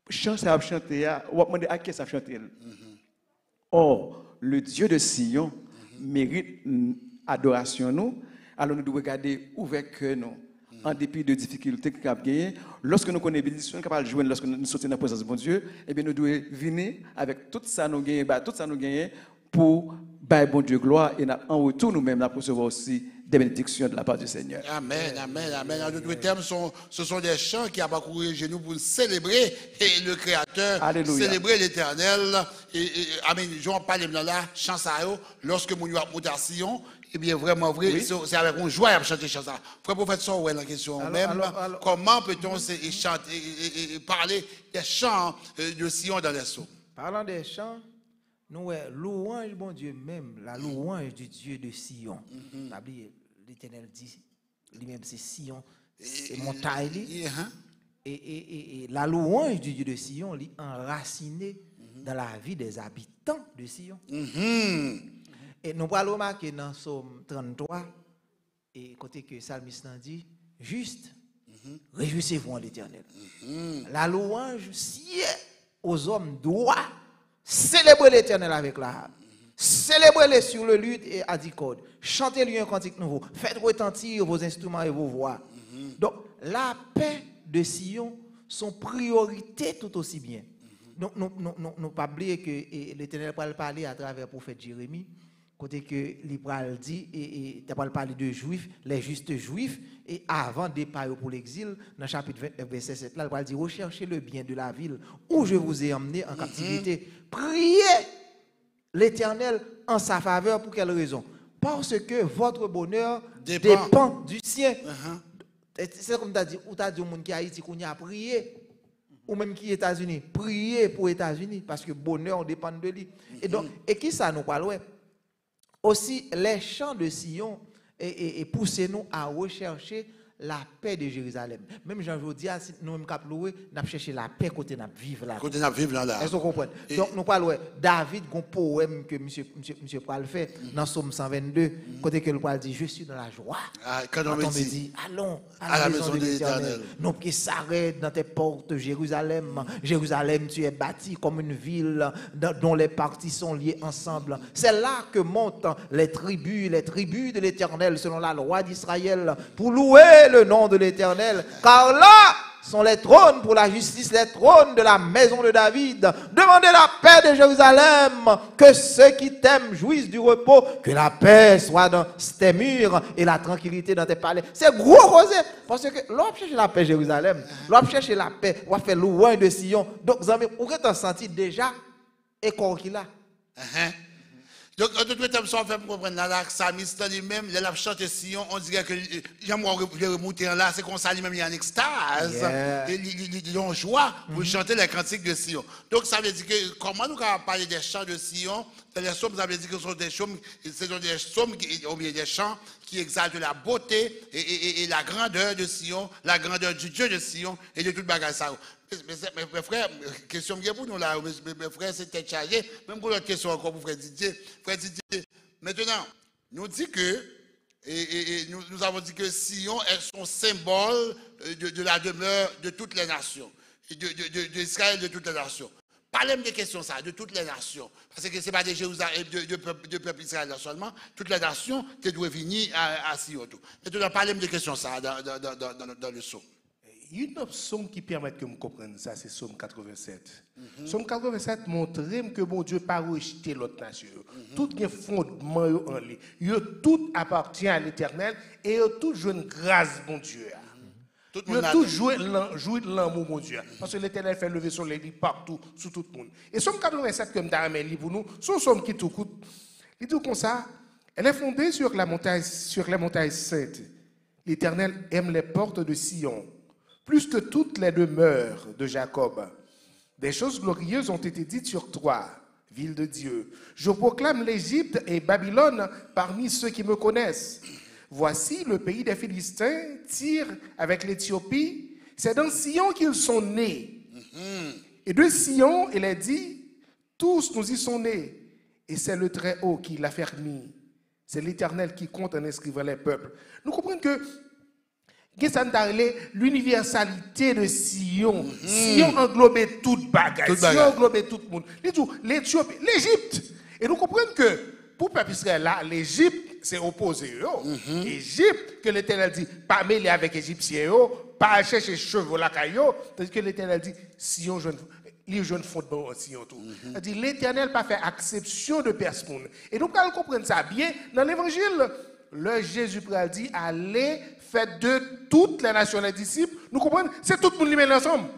chant à chanter, ou à demander à qui ça chanter. Or, le Dieu de Sion mérite adoration nous, alors nous devons regarder ouvert cœur nous. En dépit de difficultés que nous avons gagnées, lorsque nous connaissons bénédiction, nous sommes capables de lorsque nous sommes dans la présence de bon Dieu, eh bien nous devons venir avec tout ça nous gagnons pour bon Dieu gloire et en retour nous-mêmes nous recevoir aussi des bénédictions de la part du Seigneur. Amen, amen, amen. En d'autres termes, ce sont des chants qui ont parcouru chez nous pour célébrer le Créateur, Alléluia. Célébrer l'Éternel. Amen. Jean parle là, chant ça, lorsque nous avons monté à Sion, eh bien, vraiment vrai, oui. C'est avec une joie à chanter chant ça. Frère professeur, ouais, la question alors, comment peut-on chanter parler des chants de Sion dans les psaumes? Parlant des chants, nous, louange, bon Dieu même, la louange du Dieu de Sion. L'Éternel dit, lui-même c'est Sion, c'est montagne. Et la louange du Dieu de Sion, est enracinée dans la vie des habitants de Sion. Et nous allons remarquer dans Psaume 33, et côté que Psalmiste dit, juste, réjouissez-vous en l'Éternel. La louange, si aux hommes droits, célébrez l'Éternel avec la harpe. Célébrez-le sur le luth et à 10 cordes. Chantez-lui un cantique nouveau. Faites retentir vos instruments et vos voix. Donc, la paix de Sion, son priorité tout aussi bien. Donc, nous pas oublier que l'Éternel va parler à travers le prophète Jérémie, côté que l'Ibral dit, et tu vas parler de juifs, les justes juifs, et avant de départ pour l'exil, dans le chapitre 29, verset 7, là, il va dire, recherchez le bien de la ville où je vous ai emmené en captivité. Priez l'Éternel en sa faveur, pour quelle raison? Parce que votre bonheur dépend du sien. C'est comme tu as dit, ou tu as dit au monde qui a Haïti qu'on a prié, ou même qui est États-Unis, priez pour les États-Unis, parce que bonheur dépend de lui. Et donc, et qui ça nous parle? Aussi, les chants de Sion et poussez-nous à rechercher la paix de Jérusalem. Même Jean-Jodi, si nous même louer, nous avons cherché la paix côté nous vivre là. Côté nous vivre là. Est-ce que vous comprenez? Donc nous parlons David, un poème que monsieur Paul fait dans Somme 122, côté que le Paul dit je suis dans la joie. Quand on me dit allons à la maison de l'Éternel. Nos pieds s'arrêtent dans tes portes, Jérusalem. Jérusalem, tu es bâti comme une ville dont les parties sont liées ensemble. C'est là que montent les tribus de l'Éternel selon la loi d'Israël pour louer le nom de l'Éternel, car là sont les trônes pour la justice, les trônes de la maison de David. Demandez la paix de Jérusalem, que ceux qui t'aiment jouissent du repos, que la paix soit dans tes murs et la tranquillité dans tes palais. C'est gros causé, parce que l'on cherche la paix Jérusalem, l'on cherche la paix, on va faire loin de Sion. Donc, vous avez senti déjà et quoi qu'il a. Donc, en tout cas, ça fait comprendre là, que Samiste lui-même, il a chanté Sion, on dirait que j'aimerais remonter là, c'est qu'on s'allume même, il y a une extase, il a une joie pour chanter les cantiques de Sion. Donc, ça veut dire que, comment nous allons parler des chants de Sion, les psaumes, ça veut dire que ce sont des psaumes, ou bien des chants qui exaltent la beauté et la grandeur de Sion, la grandeur du Dieu de Sion et de toute bagage ça. Mes frères, question pour nous là, mes frères, c'était chargé. Même pour l'autre question encore pour frère Didier. Frère Didier, maintenant, nous dit que, nous avons dit que Sion est son symbole de la demeure de toutes les nations, d'Israël de toutes les nations. Parlez-moi des questions ça, de toutes les nations. Parce que ce n'est pas de Jérusalem, de peuple israélien seulement. Toutes les nations, tu dois venir à Sion. Maintenant, parlez-moi des questions ça dans le psaume. Il y a une autre psaume qui permet que vous compreniez ça, c'est Psaume 87. Psaume 87 montre que bon Dieu n'a pas rejeté l'autre nation. Tout est fondement en lui. Tout appartient à l'Éternel et tout joue une grâce, bon Dieu. Tout joué de l'amour, mon Dieu. Parce que l'Éternel fait lever son lit partout, sur tout le monde. Et Psaume 87, comme Darame lit pour nous, son psaume qui tout coûte. Il dit comme ça, elle est fondée sur la montagne sainte. L'Éternel aime les portes de Sion, plus que toutes les demeures de Jacob. Des choses glorieuses ont été dites sur toi, ville de Dieu. Je proclame l'Égypte et Babylone parmi ceux qui me connaissent. Voici le pays des Philistins, Tyr avec l'Éthiopie. C'est dans Sion qu'ils sont nés. Et de Sion, il est dit, tous nous y sont nés. Et c'est le Très-Haut qui l'a permis. C'est l'Éternel qui compte en inscrivant les peuples. Nous comprenons que l'universalité de Sion. Sion englobait toute bagaille. Sion englobait tout le monde. L'Éthiopie, l'Égypte. Et nous comprenons que pour le peuple Israël, là, l'Égypte, c'est opposé. L'Égypte, que l'Éternel dit, pas mêler avec les Égyptiens, pas chercher chevaux là, tandis que l'Éternel dit, Sion, les jeunes fondements en Sion. C'est-à-dire, l'Éternel pas fait exception de personne. Et nous allons comprendre ça bien dans l'Évangile. Le Jésus dit, allez, faites de toutes les nations les disciples. Nous comprenons, c'est tout le monde qui met ensemble.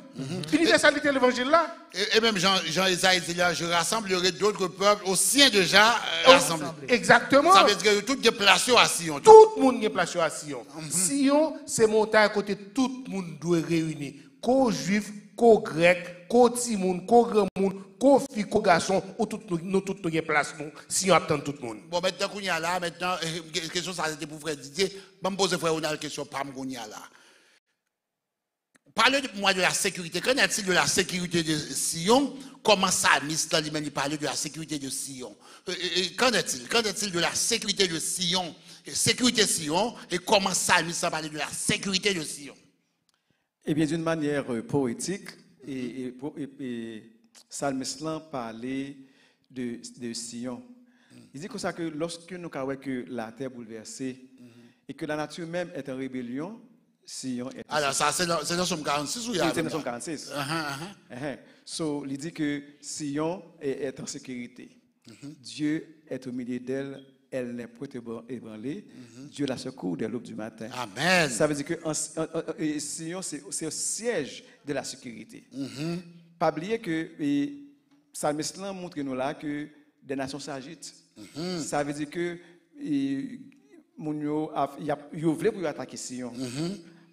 L'universalité de l'évangile là. Et même Jean-Isaïe dit là, je rassemblerai d'autres peuples au sein de Jean rassemblés. Exactement. Ça veut dire que tout est placé à Sion. Tout le monde est placé à Sion. Sion, c'est montagne à côté, tout le monde doit réunir. Qu'aux juifs, qu'aux grecs, qu'aux petits monde, qu'aux grands monde, qu'aux filles, qu'aux garçons, où nous tous nous place nous, Sion attend tout le monde. Bon, maintenant qu'on y a là, maintenant, question ça c'était pour frère Didier. Je me pose frère on a une question pas qu'on y a là. Parlez-moi de la sécurité. Qu'en est-il de la sécurité de Sion? Comment ça, Mr. lui-même, il parlait de la sécurité de Sion? Qu'en est-il? Qu'en est-il de la sécurité de Sion? Sécurité Sion, et comment ça, Mr. parlait de la sécurité de Sion? Eh bien, d'une manière poétique, Psalmiste parlait de Sion. Il dit comme ça que lorsque nous voyons que la terre bouleversée et que la nature même est en rébellion, Sion est. Alors, ça, c'est dans Somme 46 ou il y a? C'est dans Somme 46. So, il dit que Sion est en sécurité. Dieu est au milieu d'elle. Elle n'est point ébranlée. Dieu la secoue dès l'aube du matin. Amen. Ça veut dire que Sion, c'est un siège de la sécurité. Pas oublier que Psalmiste montre nous là que des nations s'agitent. Ça veut dire que Mounio voulait pour attaquer Sion.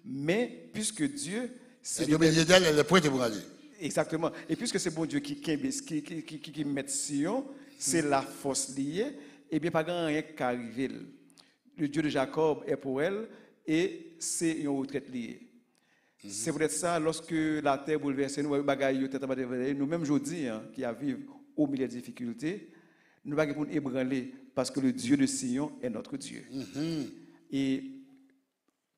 Mais puisque Dieu, c'est le milieu d'elle, elle est point ébranlée. Exactement. Et puisque c'est bon Dieu qui met Sion, c'est la force liée. Eh bien, pas grand rien qui arrive. Le Dieu de Jacob est pour elle, et c'est une retraite liée. C'est peut-être ça, lorsque la terre bouleverse, nous-mêmes aujourd'hui, qui vivons au milieu des difficultés, nous ne pouvons pas nous ébranler parce que le Dieu de Sion est notre Dieu. Et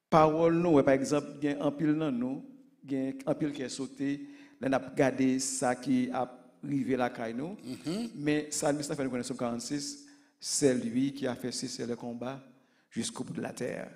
parole, nous, par exemple, il y a un pile dans nous, il y a un pile qui est sauté, on a regardé ça qui a arrivé la caille nous, mais ça, nous fait une connaissance 46, c'est lui qui a fait cesser le combat jusqu'au bout de la terre.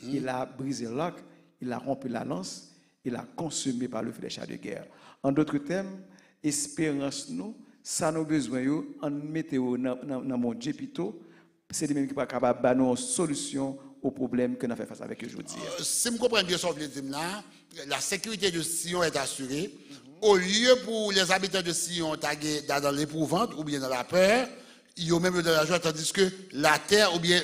Il a brisé l'arc, il a rompu la lance, il a consumé par le feu des chars de guerre. En d'autres termes, espérance nous, ça nous besoin en mettre dans mon Dieu plutôt, c'est lui même qui est capable de nous une solution aux problèmes que nous avons fait face avec aujourd'hui. Si je comprends bien ce que vous dites là, la sécurité de Sion est assurée. Au lieu pour les habitants de Sion d'être dans l'épouvante ou bien dans la peur, ils ont même dans la joie, tandis que la terre ou bien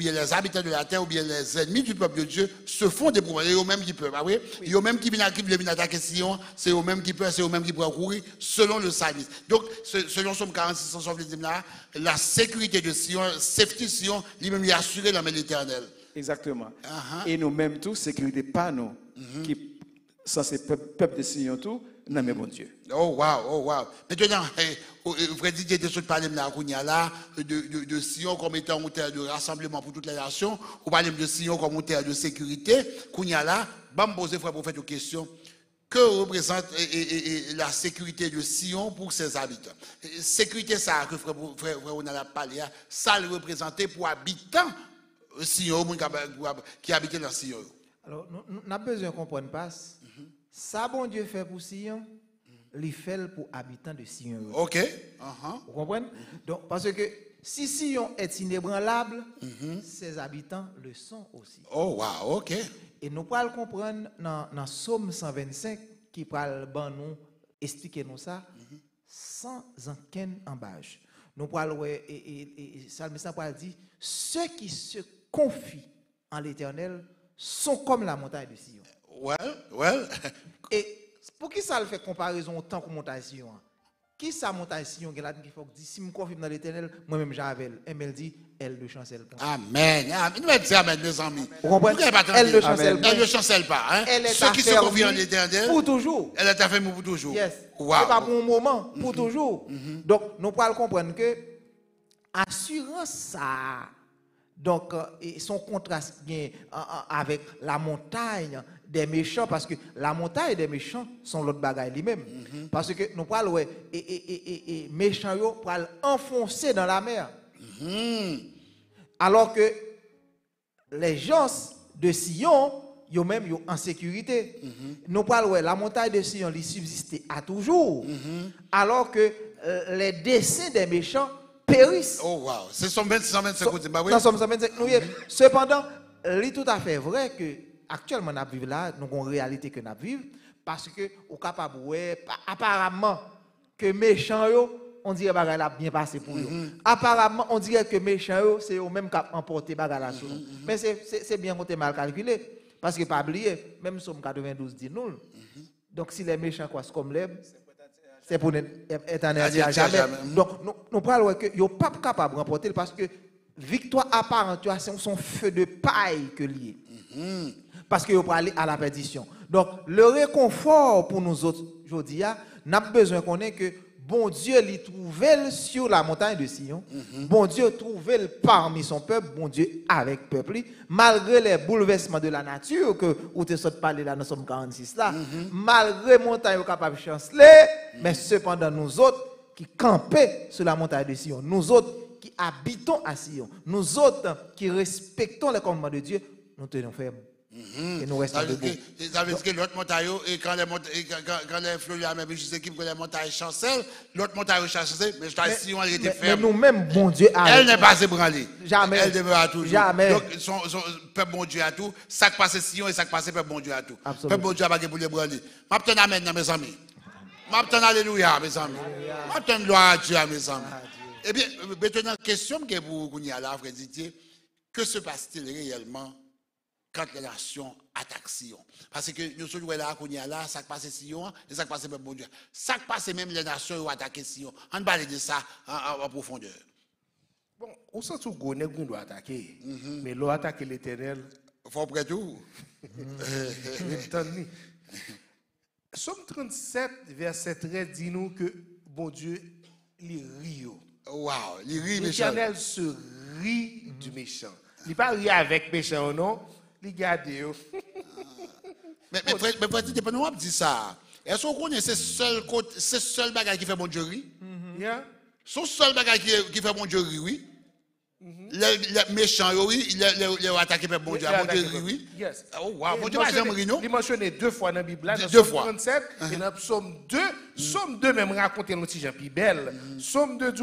les habitants de la terre ou bien les ennemis du peuple de Dieu se font des problèmes. Ils ont même qui peuvent, oui? Ils ont même qui viennent attaquer Sion, c'est eux même qui peuvent, c'est eux même qui peuvent courir selon le psalmiste. Donc, selon Somme 46, la sécurité de Sion, safety Sion, lui-même est assuré dans l'Éternel. Exactement. Et nous-mêmes tous, sécurité pas nous, qui sont ces peuples de Sion tout, non mais bon Dieu. Oh wow. Maintenant, Freddy était sur le parler de Sion comme étant un terre de rassemblement pour toutes les nations, ou parler de Sion comme un terre de sécurité. Kounyala, va me poser frère prophète une question. Que représente la sécurité de Sion pour ses habitants? Sécurité ça que frère on a parlé, ça le représentait pour habitants Sion qui habitaient dans Sion. Alors, nous avons besoin de comprendre pas. Ça, bon Dieu fait pour Sion, il fait pour habitants de Sion. OK. Vous comprenez? Donc, parce que si Sion est inébranlable, ses habitants le sont aussi. Oh, wow, OK. Et nous pouvons le comprendre dans Somme 125, qui parle nous expliquer nous ça, sans aucun embâche. Nous pouvons et Salmiste parle dit, ceux qui se confient en l'Éternel sont comme la montagne de Sion. Well. Et pour qui ça le fait comparaison autant que montagne Sion? Qui ça montagne Sion qui faut dire si me confie dans l'Éternel, moi-même j'avais elle dit elle ne chancelle pas. Amen. Nous allons dire amen les amis. Vous comprenez? Elle ne chancelle pas. Elle ne chancelle pas, hein? Ceux qui se confient en l'Éternel pour toujours. Elle est affermie pour toujours. Yes. Wow. C'est pas pour un moment, pour toujours. Donc nous pouvons comprendre que assurance ça. Donc, son contraste avec la montagne des méchants, parce que la montagne des méchants sont l'autre bagaille lui-même. Parce que nous parlons, et méchants pour enfoncer dans la mer. Alors que les gens de Sion, ils même en sécurité. Nous parlons, la montagne de Sion, ils subsistent à toujours. Alors que les desseins des méchants périssent. Oh wow, c'est Somme 125 côté bah oui. Non, Somme 125 nous cependant, il est tout à fait vrai que actuellement nous vivons là, nous avons une réalité que nous vivons parce que au capable apparemment que méchants on dirait que ça a bien passé pour eux. Apparemment on dirait que méchants c'est eux même qui ont emporté bagarre sur nous. Mais c'est bien qu'on mal calculé parce que pas oublier même Somme 92 dit nous. Donc si les méchants quoi comme l'herbe c'est pour être en à jamais. Donc, nous parlons que nous ne sommes pas capables de remporter parce que victoire apparente, c'est son feu de paille que lié. Parce que vous aller à la perdition. Donc, le réconfort pour nous autres, aujourd'hui, nous avons besoin qu'on ait que bon Dieu l'y trouve sur la montagne de Sion. Bon Dieu trouve parmi son peuple, bon Dieu avec peuple, malgré les bouleversements de la nature que vous te sortez parler là, nous sommes 46 là, malgré montagne capable de chanceler, mais cependant nous autres qui campons sur la montagne de Sion, nous autres qui habitons à Sion, nous autres qui respectons les commandements de Dieu, nous tenons ferme. Et nous restons debout. Ça veut dire que l'autre montagne, et quand les fleurs la même chose qui les montagnes chancellent, l'autre montagne chancelle, mais je t'ai si on était ferme. Mais nous-mêmes, bon Dieu, elle n'est pas ébranlée. Jamais. Elle demeure toujours. Jamais. Donc, son peuple bon Dieu à tout, ça qui passe Sion et ça qui passe peuple bon Dieu à tout. Peuple bon Dieu a pas pour l'ébranler. M'attends amen, mes amis. M'attends alléluia, mes amis. M'attends gloire à Dieu, mes amis. Eh bien, maintenant, question que vous avez là, frère Didier, que se passe-t-il réellement quand les nations attaquent Sion? Parce que nous sommes là, ça passe Sion, et ça passe même bon Dieu. Ça passe même les nations qui attaquent Sion. On parle de ça en profondeur. Bon, au sens où Goneg doit attaquer, mais l'on attaque l'Éternel, Faut près tout. Somme 37, verset 13 dit nous que bon Dieu, il rit. Wow, il rit méchant. L'Éternel se rit du méchant. Il ne pas rit avec méchant, non? Il garde. Mais peut-être pas nous dire ça. Est-ce qu'on connaît ce seul bagage qui fait mon Dieu rire? Son seul bagage qui fait mon Dieu rire, oui. Les méchants, oui, les attaqués par mon Dieu, oui. Yes. Oh, wow, mon Dieu, pas jamais rire, non? Il mentionné 2 fois dans la Bible, dans Deux Psaume fois. 37 et dans Psaume 2. Psaume 2 même raconte un petit Jean Pibel. Psaume 2 dit,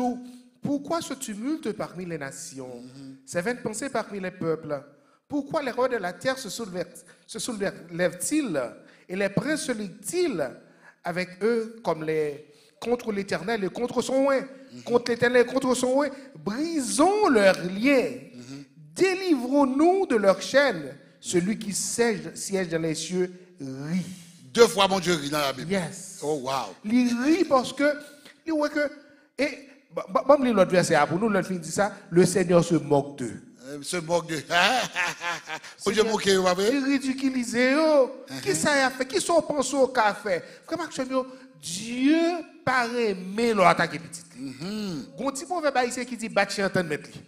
pourquoi ce tumulte parmi les nations? Ces vaines pensées parmi les peuples? Pourquoi les rois de la terre se soulèvent-ils et les princes se liguent-ils avec eux comme contre l'Éternel et contre son oint? Contre l'Éternel et contre son oint, brisons leurs liens, délivrons-nous de leurs chaînes. Celui qui siège dans les cieux rit. 2 fois mon Dieu rit dans la Bible. Yes. Oh, wow. Il rit parce que, il voit que, et, bon, l'autre verset pour nous, l'autre fin dit ça, le Seigneur se moque d'eux. Se moque d'eux. Mon Dieu moque, vous avez? Il ridiculise, qui ça a fait, qui sont pensés au café. Vraiment, Dieu paraît aimer leur attaque petite. Gon ti mauvais baïsé qui dit bâti entendre mettre li.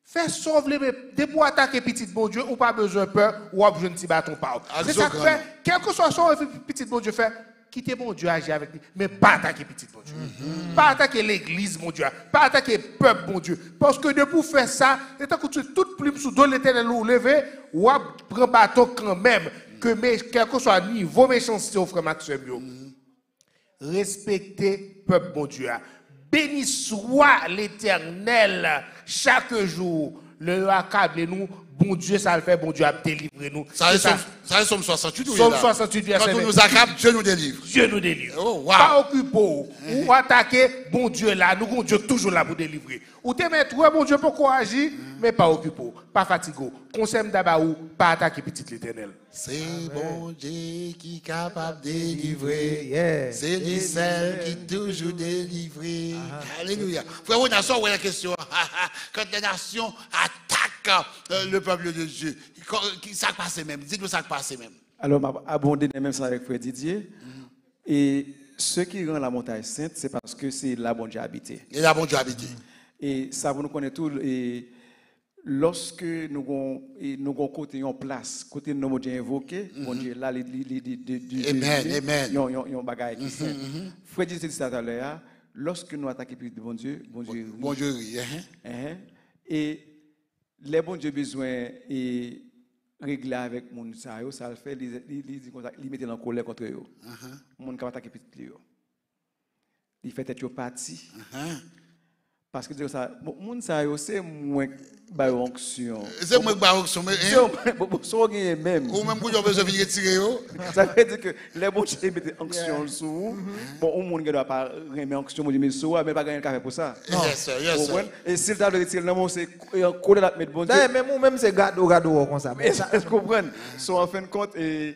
Fais sauver mais des pour attaquer petite bon Dieu ou pas besoin peur ou pas besoin de bâton pas. C'est ça que fait quel que soit son petite bon Dieu fait quitter mon Dieu agir avec lui mais pas attaquer petite bon Dieu. Pas attaquer l'église mon Dieu, pas attaquer peuple mon Dieu parce que de pour faire ça, étant que tu toute plume sous dos l'Éternel ou lever ou prend bâton quand même que quel que soit niveau méchanceté au frère Maxime yo. Respectez peuple bon Dieu. Béni soit l'Éternel chaque jour. Le accable nous, bon Dieu, ça le fait, bon Dieu a délivré nous. Ça est Somme 68. Somme 68, verset 20. Quand on nous accable, Dieu nous délivre. Dieu nous délivre. Oh, wow. Pas occupé ou attaquer, bon Dieu là, nous, bon Dieu toujours là pour délivrer. Ou te mettre, ouais, bon Dieu, pourquoi agir, mais pas occupé, pas fatigué. Conseil d'abord, pas attaquer petit l'Éternel. C'est bon Dieu qui est capable de délivrer. Yeah. C'est lui seul qui toujours délivre. Alléluia. Frère, on a ça, la question. Quand les nations attaquent le peuple de Dieu, ça passe même. Dites-nous ça passe même. Alors, je vais abonder même ça avec Frère Didier. Et ce qui rend la montagne sainte, c'est parce que c'est là bon Dieu habité. Et là bon Dieu habité. Et ça, vous nous connaissez tout. Et lorsque nous avons côté en place, côté nous avons invoqué, bon Dieu, là, Amen. Il y a un bagage qui saint. Frère Didier dit ça tout à l'heure, lorsque nous attaquons bon Dieu, bon Dieu rit. Et les bon Dieu besoin et régler avec mon ça le fait il mettait en colère contre eux mon qui attaquer petit eux il fait être parti parce que ça mon ça c'est moins ba onction c'est moins ba onction mais so même ou même pour besoin de retirer ça veut dire que les bon Dieu mettent onction sous bon au monde ne doit pas remettre onction mais so mais pas gagner café pour ça yes sir et s'il t'a retirer non c'est coller la mettre bon Dieu même c'est gado comme ça est-ce que vous comprenez so en fin de compte et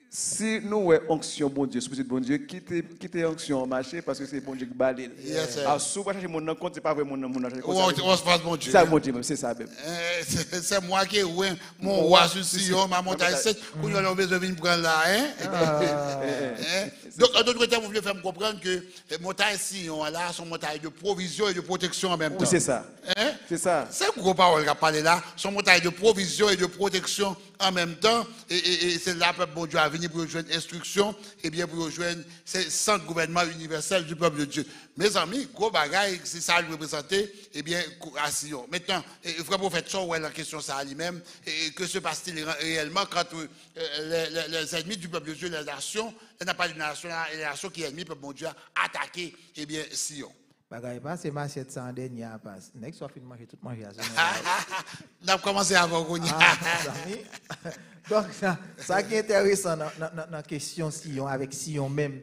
si nous avons onction bon Dieu, c'est bon Dieu, quittez onction au marché parce que c'est bon Dieu qui balade. Alors, si vous cherchez mon compte, ce n'est pas vrai mon nom. On se passe bon Dieu. C'est bon Dieu, c'est ça même. C'est moi qui ai mon roi sur Sion, ma montagne 7, qu'on a besoin de venir prendre là. Donc, en d'autres termes, vous voulez faire me comprendre que les montagnes Sion, là, sont montagnes de provision et de protection en même temps. Oui, c'est ça. C'est ça. C'est gros parole qu'a parlé là, sont montagnes de provision et de protection en même temps. Et c'est là que bon Dieu a venu pour rejoindre instruction et bien pour rejoindre ce centre gouvernement universel du peuple de Dieu. Mes amis, gros bagaille, c'est ça le représenter, eh bien, à Sion. Maintenant, le frère prophète Shaw, la question ça lui-même, que se passe-t-il réellement quand les ennemis du peuple de Dieu, les nations, il n'y a pas de nation, les nations qui sont ennemies, le peuple de Dieu a attaqué, eh bien, Sion. Bagaille pas c'est ma 700 dernier passe. Next soit fin manger tout manger à ça. On a commencé avant qu'on y Donc ça qui est intéressant dans la question Sion avec Sion même,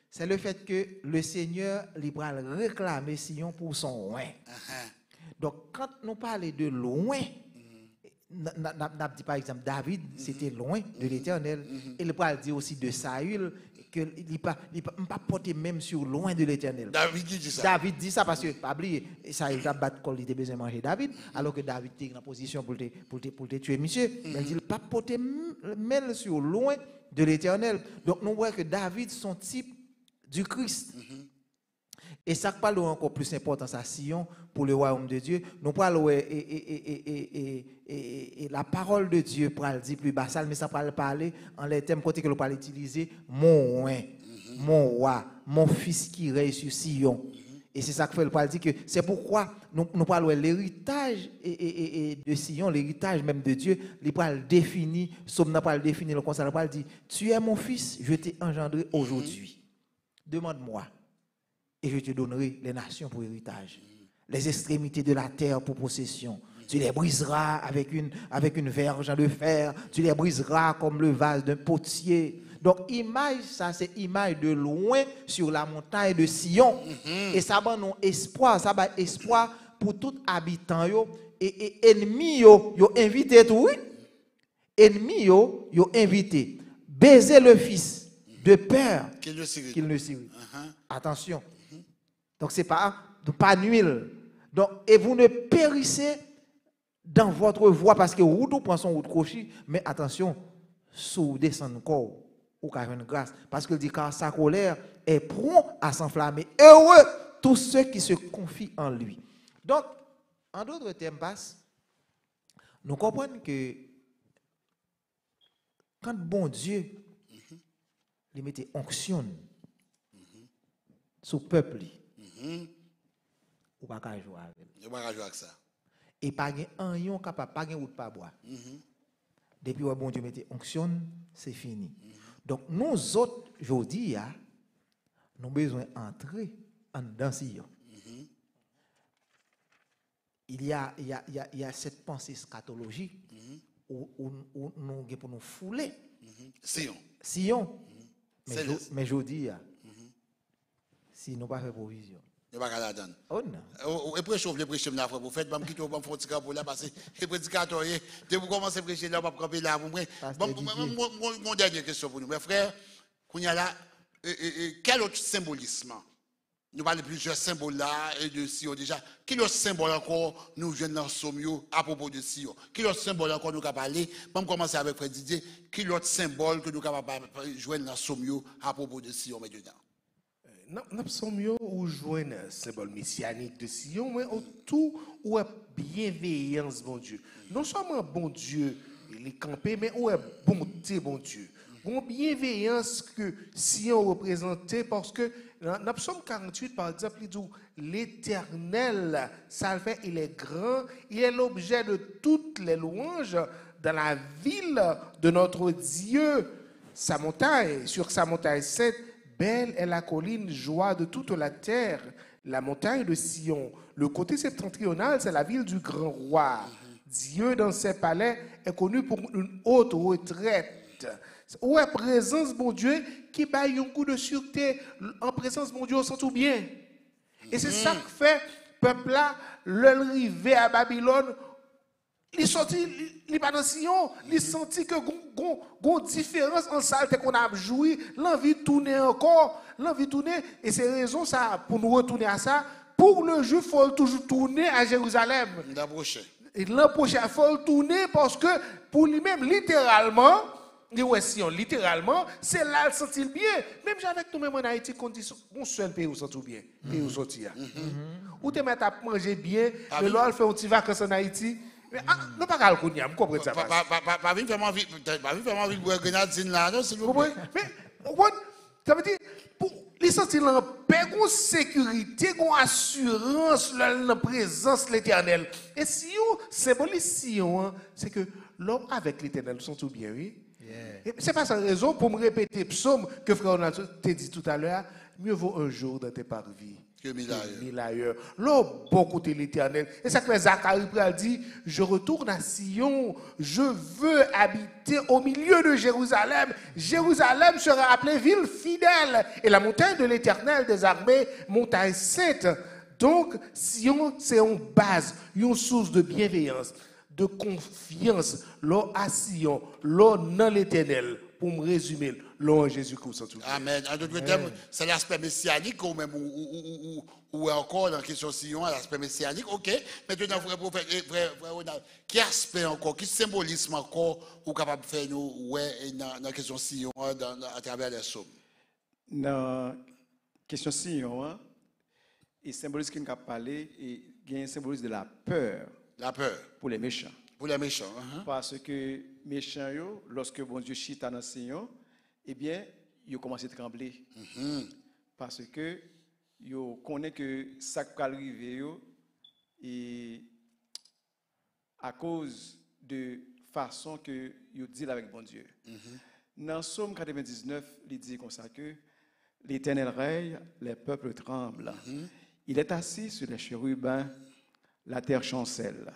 c'est le fait que le Seigneur va réclamer Sion pour son loin. Donc quand nous parlons de loin, n'a dit par exemple David, c'était loin de l'Éternel. Et le Paul dit aussi de Saül que il pas porté même sur loin de l'Éternel. David dit ça. David dit ça parce que pas oublier Saül a battu quand il était besoin de manger David, alors que David était en position pour te tuer monsieur. Mais il dit pas porté même sur loin de l'Éternel. Donc nous voyons que David son type du Christ. Et ça parle encore plus important à Sion pour le royaume de Dieu. Nous parlons et la parole de Dieu pour le dire plus bas, mais ça parle parler en les thèmes côté que nous parle utiliser mon roi, mon roi, mon fils qui règne sur Sion. Et c'est ça que fait le parle dire que c'est pourquoi nous parlons l'héritage de Sion, l'héritage même de Dieu, il parle défini, somme n'a pas défini le conseil, il parle dit tu es mon fils, je t'ai engendré aujourd'hui. Demande-moi. Et je te donnerai les nations pour héritage, les extrémités de la terre pour possession. Tu les briseras avec une verge de fer, tu les briseras comme le vase d'un potier. Donc, image, ça c'est image de loin sur la montagne de Sion. Et ça va non espoir, ça va espoir pour tout habitant yo, et ennemis yo invité tout. Ennemis yo invité. Baiser le fils de peur qu'il ne s'irrite. Attention. Donc, ce n'est pas nuire. Donc, et vous ne périssez dans votre voie parce que vous prenez son route crochée. Mais attention, sous descendre encore, ou qu'à une grâce. Parce qu'il dit car sa colère est prompt à s'enflammer. Heureux tous ceux qui se confient en lui. Donc, en d'autres termes, nous comprenons que quand bon Dieu il mettait onction sur le peuple, ou pas qu'à jouer avec ça. Et pas un yon capable, pas un ou pas boire. Depuis que bon Dieu mette onction, c'est fini. Donc nous autres, aujourd'hui, nous avons besoin d'entrer dans Sion. Il y a cette pensée scatologique où nous avons pour nous fouler. Sion. Mais aujourd'hui, si nous n'avons pas fait provision. Il va pas donner. Oh non. Et prêcher, vous prêcher là, vous faites, je quitte au fond de là, parce que les prédicateurs, dès que vous commencez à prêcher là, vous ne camper là, vous mon dernière question pour nous. Mes frères, quel autre symbolisme? Nous parlons de plusieurs symboles là, et de Sion déjà. Quel autre symbole encore nous jouons dans Somio à propos de Sion? Quel autre symbole encore nous avons parlé? On va commencer avec Frère Didier. Quel autre symbole que nous avons joué dans Somio à propos de Sion maintenant? Nous sommes où jouer un symbole messianique de Sion, mais autour où est bienveillance, bon Dieu. Non seulement bon Dieu, il est campé, mais où est bonté, bon Dieu. Une bienveillance que Sion représentait, parce que dans Psaume 48, par exemple, il dit l'Éternel, ça le fait, il est grand, il est l'objet de toutes les louanges dans la ville de notre Dieu. Sa montagne, sur sa montagne sainte, belle est la colline, joie de toute la terre, la montagne de Sion. Le côté septentrional, c'est la ville du grand roi. Dieu, dans ses palais, est connu pour une haute retraite. Où est présence, mon Dieu, qui baille un coup de sûreté. En présence, mon Dieu, on sent tout bien. Et c'est ça que fait le peuple là, l'arrivée à Babylone. Il sorti, il pas dans Sion, il senti que gon différence en salle qu'on a joui, l'envie de tourner encore, l'envie de tourner, et c'est raison ça pour nous retourner à ça. Pour le juif, il faut toujours tourner à Jérusalem. Et l'an prochain, il faut tourner parce que pour lui-même, littéralement, Sion, littéralement, c'est là le sentir bien. Même avec nous-mêmes en Haïti, qu'on dit un seul pays où sent bien, pays où sortir. Où te mettre à manger bien, le loi fait un petit vacances en Haïti. Mais non pas qu'à le connaître, vous comprenez ça? Pas vite vraiment vite de boire grenadine là, non, s'il vous plaît. Mais, ça veut dire, pour les sentir en paix, en sécurité, en assurance, la présence de l'Éternel. Et si on symbolise Sion, c'est que l'homme avec l'Éternel, nous sommes tout bien, oui? C'est pas sa raison pour me répéter psaume que frère Ronaldo t'a dit tout à l'heure, mieux vaut un jour dans tes parvis que 1000 ailleurs. L'homme beaucoup de l'Éternel. Et ça que Zacharie a dit, je retourne à Sion, je veux habiter au milieu de Jérusalem. Jérusalem sera appelée ville fidèle et la montagne de l'Éternel des armées, montagne sainte. Donc, Sion, c'est une base, une source de bienveillance. de confiance, l'on assion, l'on dans l'éternel, pour me résumer, l'on en Jésus-Christ. Amen. En d'autres termes, c'est l'aspect messianique ou même ou encore dans la question Sion, l'aspect messianique. Ok. Maintenant, frère prophète, frère Ronald, quel aspect encore, quel symbolisme encore ou capable de faire nous dans la question Sion à travers les psaumes? Dans la question Sion, il symbolise qu'il nous a parlé et il y a un symbolisme de la peur. La peur. Pour les méchants. Pour les méchants. Parce que méchants, lorsque bon Dieu chita dans Sion, eh bien, ils commencent à trembler. Parce que ils connaissent que ça qui arrive et à cause de façon que ils disent avec bon Dieu. Dans Psaume 99, il dit comme ça que l'Éternel règne, les peuples tremblent. Il est assis sur les chérubins, la terre chancelle.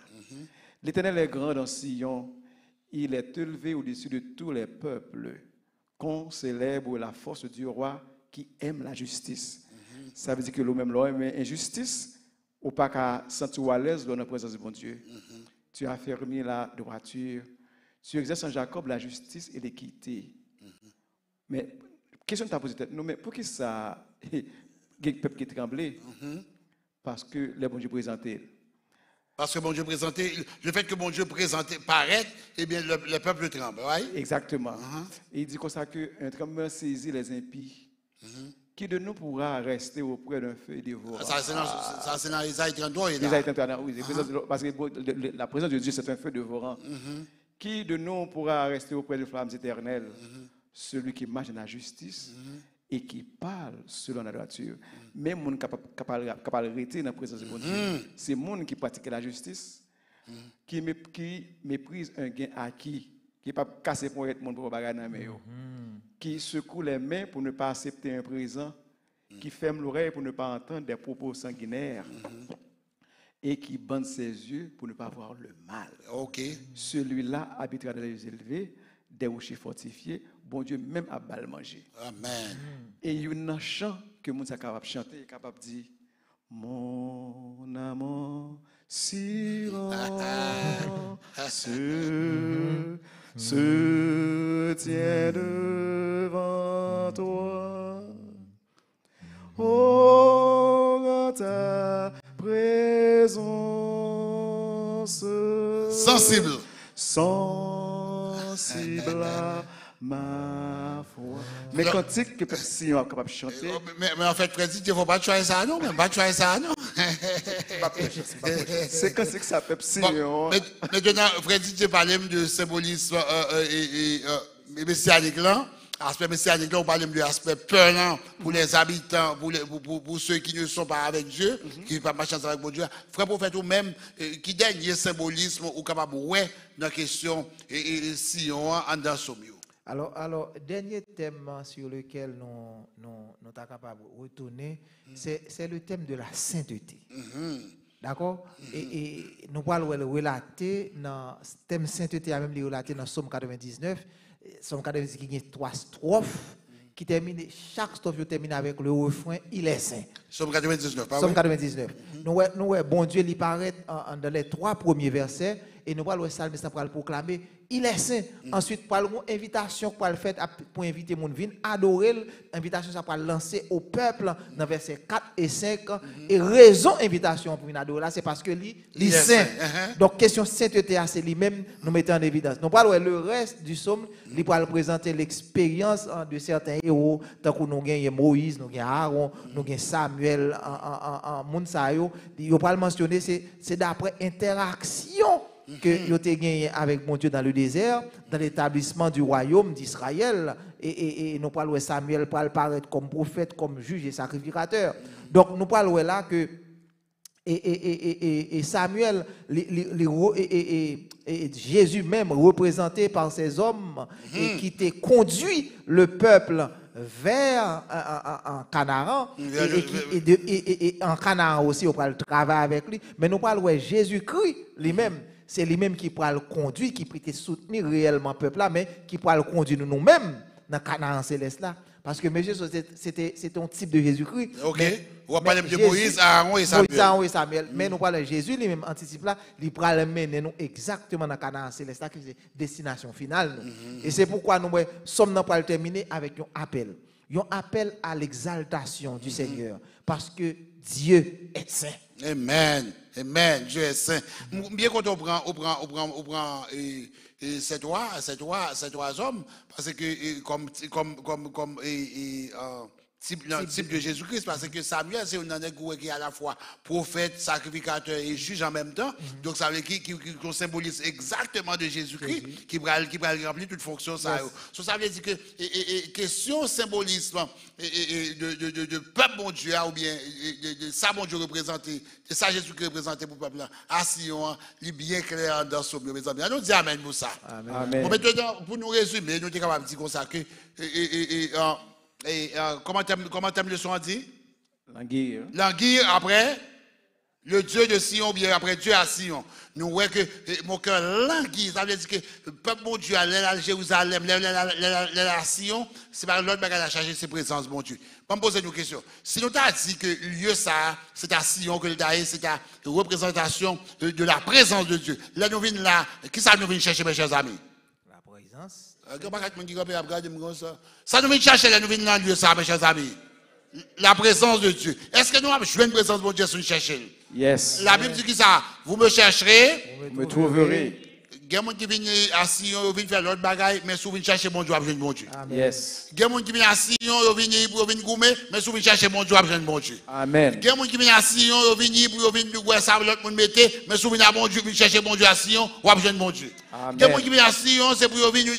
L'Éternel est grand dans Sion, il est élevé au-dessus de tous les peuples. Qu'on célèbre la force du roi qui aime la justice. Ça veut dire que l'homme aime injustice, ou pas qu'à sentir à l'aise dans la présence de bon Dieu. Tu as affermi la droiture, tu exerces en Jacob la justice et l'équité. Mais, question que tu as posée, non, mais pour qui ça, il y a peuple qui tremblait? Parce que les bon Dieu présenté. Parce que bon Dieu présenté, le fait que bon Dieu présenté paraît, eh bien le peuple tremble, right? Exactement. Et il dit comme ça qu'un tremblement saisit les impies. Qui de nous pourra rester auprès d'un feu dévorant? Ça c'est dans Isaïe 33. Isaïe 33, oui. Parce que la présence de Dieu, c'est un feu dévorant. Qui de nous pourra rester auprès des flammes éternelles? Celui qui marche dans la justice et qui parle selon la droiture. Même les gens capable de rester dans la présence de Dieu. C'est les gens qui pratiquent la justice, qui méprisent un gain acquis, qui ne pas casser pour être monde pour bagarre dans les mains, qui secoue les mains pour ne pas accepter un présent, qui ferme l'oreille pour ne pas entendre des propos sanguinaires, et qui bande ses yeux pour ne pas voir le mal. Celui-là habitera dans les lieux élevés, des rochers fortifiés, bon Dieu même à balle manger. Amen. Et il y a un chant que nous sommes capables de chanter, capable de dire mon amour si long se tient devant toi. Oh, ta présence sensible à ma foi. Mais cantique que si on est capable de chanter. Mais en fait, président, il ne faut pas choisir ça, non? Même pas choisir ça, non? C'est cantique que ça peut si on. Maintenant, Freddy, tu parlais de symbolisme messianique là. Aspect messianique là, on parle de l'aspect peur pour les habitants, pour ceux qui ne sont pas avec Dieu, qui ne sont pas marcher avec bon Dieu. Frère prophète, ou même, qui dernier symbolisme ou capable de dans la question si on a dans son milieu. Alors, dernier thème sur lequel nous sommes capables de retourner, c'est le thème de la sainteté. D'accord? Et nous allons le relater dans le thème sainteté, même le relater dans Psaume 99. Psaume 99 qui a 3 strophes, qui termine, chaque strophe termine avec le refrain « Il est saint ». Psaume 99, pas Psaume 99. Nous, bon Dieu, il paraît dans les 3 premiers versets, et nous allons le psalmiste pour le proclamer « Il est saint ». Ensuite, pour une invitation pour le faire pour inviter mon vin, adorer l'invitation ça pour lancer au peuple dans versets 4 et 5 et raison invitation pour adorer c'est parce que lui saint. Donc question sainteté c'est lui-même nous mettons en évidence. Nous parlons le reste du psaume, il va présenter l'expérience de certains héros tant que nous gagnons Moïse, nous gagnons Aaron, nous gagnons Samuel en Mounsayo, il va mentionner c'est d'après interaction que ils ont gagné avec mon Dieu dans le désert, dans l'établissement du royaume d'Israël, et nous parlons de Samuel pour apparaître comme prophète, comme juge et sacrificateur. Donc nous parlons là que Samuel, Jésus même représenté par ces hommes qui t'ont conduit le peuple vers en Canaan et en Canaan aussi on parle travailler avec lui, mais nous parlons de Jésus-Christ lui-même. C'est lui-même qui pourra le conduire, qui peut soutenir réellement le peuple là, mais qui pourra le conduire nous-mêmes dans Canaan céleste là. Parce que monsieur, c'était un type de Jésus-Christ. Ok. On va parler de Moïse, Aaron et Samuel. Moïse, Aaron et Samuel. Mais nous parlons de Jésus, lui-même anticipe là, il pourra le mener nous exactement dans le Canaan céleste, qui est destination finale. Et c'est pourquoi nous sommes dans le terminer avec un appel. Un appel à l'exaltation du Seigneur. Parce que Dieu est saint. Amen. Amen. Dieu est saint. Bien quand on prend ces trois hommes, parce que comme type de Jésus-Christ, parce que Samuel, c'est un homme qui est à la fois prophète, sacrificateur et juge en même temps. Donc ça veut dire qu'on symbolise exactement de Jésus-Christ qui va remplir toute fonction. Ça veut dire que question symbolisme de peuple bon Dieu, ou bien de ça bon Dieu représenté, de ça Jésus-Christ représenté pour le peuple, à Sion, il est bien clair dans son mes amis. Nous disons Amen pour ça. Amen. Bon, maintenant, pour nous résumer, nous sommes capables de dire comme ça que comment t'aimes le son dit? Languir après le Dieu de Sion, bien après Dieu à Sion. Nous voyons que mon cœur languit, ça veut dire que le peuple mon Dieu, à Jérusalem, à Sion, c'est pas l'autre bagage à chercher ses présences, mon Dieu. Je vais me poser une question. Si nous t'as dit que le lieu ça, c'est à Sion, que c'est la représentation de la présence de Dieu. Là, nous venons là, qui ça nous vient chercher, mes chers amis? La présence. Ça nous vient chercher, là, nous venons dans le lieu ça, mes chers amis. La présence de Dieu. Est-ce que nous avons joué une présence de Dieu sur nous chercher? Yes. La Bible dit que ça, vous me chercherez, vous me trouverez. Il y a des gens qui viennent à Sion, ils viennent faire l'autre bagaille, mais souvent chercher mon Dieu, ils bon Dieu. Yes. Il y a des gens qui viennent à Sion, ils viennent goumer, mais souvent chercher mon Dieu, ils bon Dieu. Amen. Il y a des gens qui viennent à Sion, ils viennent voir ça, l'autre monde mettait, mais souvent à mon Dieu, ils chercher mon Dieu à Sion, ils bon Dieu. Il y a des gens qui viennent à Sion, c'est pour venir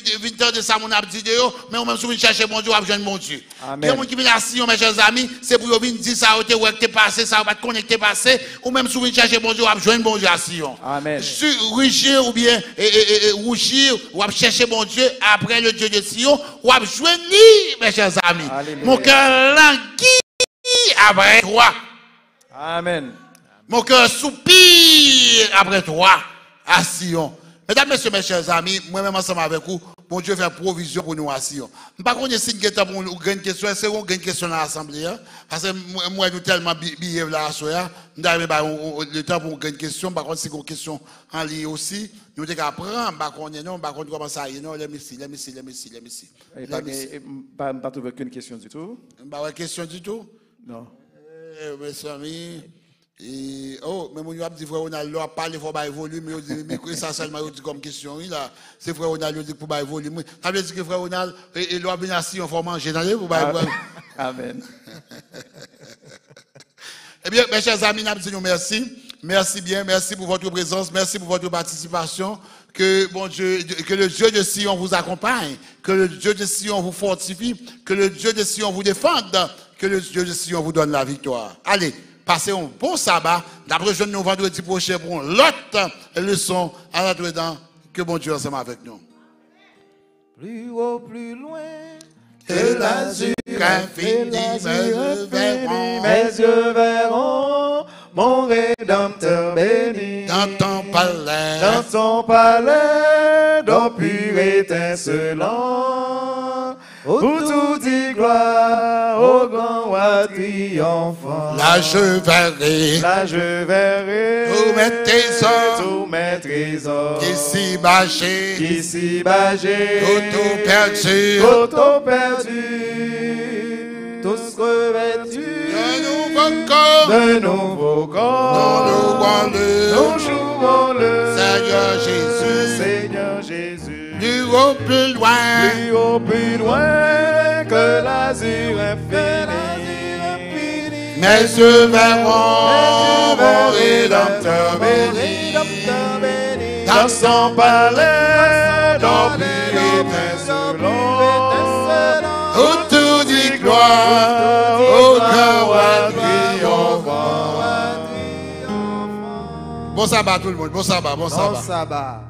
de ça, mon abdi de eux, mais on même souvent chercher mon Dieu, ils bon Dieu. Il y a des gens qui viennent à Sion, mes chers amis, c'est pour venir dire ça, ou t'es passé, ça va te connecter passé, ou même souvent chercher mon Dieu, ils bon Dieu à Sion. Amen. Rougir ou bien rougir, ou chercher mon Dieu après le Dieu de Sion, ou joindre, mes chers amis. Alléluia. Mon cœur languit après toi. Amen. Mon cœur soupire après toi à Sion. Mesdames, messieurs, mes chers amis, moi-même ensemble avec vous, bon Dieu fait provision pour nous à Sion. Par contre, si vous avez une question, c'est une question dans l'Assemblée. Parce que moi, nous tellement billets là, nous avons le temps pour une question. Par contre, si vous avez une question en ligne aussi, nous devons apprendre. Par contre, comment ça y est, non, let me see. Pas trouver aucune question du tout. Pas de question du tout? Non. Mes amis. Mais mon dit frère Ronald a parlé pour bailler volume, mais dit ça seulement dit comme question là, c'est frère Ronald dit pour bailler volume. Ça veut dire que frère Ronald et l'a bien assis on faut manger dans les pour bailler. Amen. Eh bien mes chers amis, nous disons merci. Merci bien, merci pour votre présence, merci pour votre participation. Que bon Dieu, que le Dieu de Sion vous accompagne, que le Dieu de Sion vous fortifie, que le Dieu de Sion vous défende, que le Dieu de Sion vous donne la victoire. Allez, passez un bon sabbat. D'après je nous vendredi prochain pour l'autre leçon à la dedans. Que bon Dieu ensemble avec nous. Plus haut, plus loin. Que l'azur infini, mes yeux verront mon Rédempteur béni. Dans ton palais, dans son palais, d'eau pure étincelant, où tout dit gloire au grand roi triomphant. Là je verrai, tous mes trésors, qui s'y bâchent, tout perdu, tous revêtus de nouveaux corps, nous jouons-le, Seigneur Jésus, plus haut, plus loin, que l'azur infini, mes yeux verront mon Rédempteur béni, dans son palais, dans pur étincelant, où tout dit gloire, au grand roi triomphant. Bon sabbat tout le monde, bon sabbat. Bon sabbat.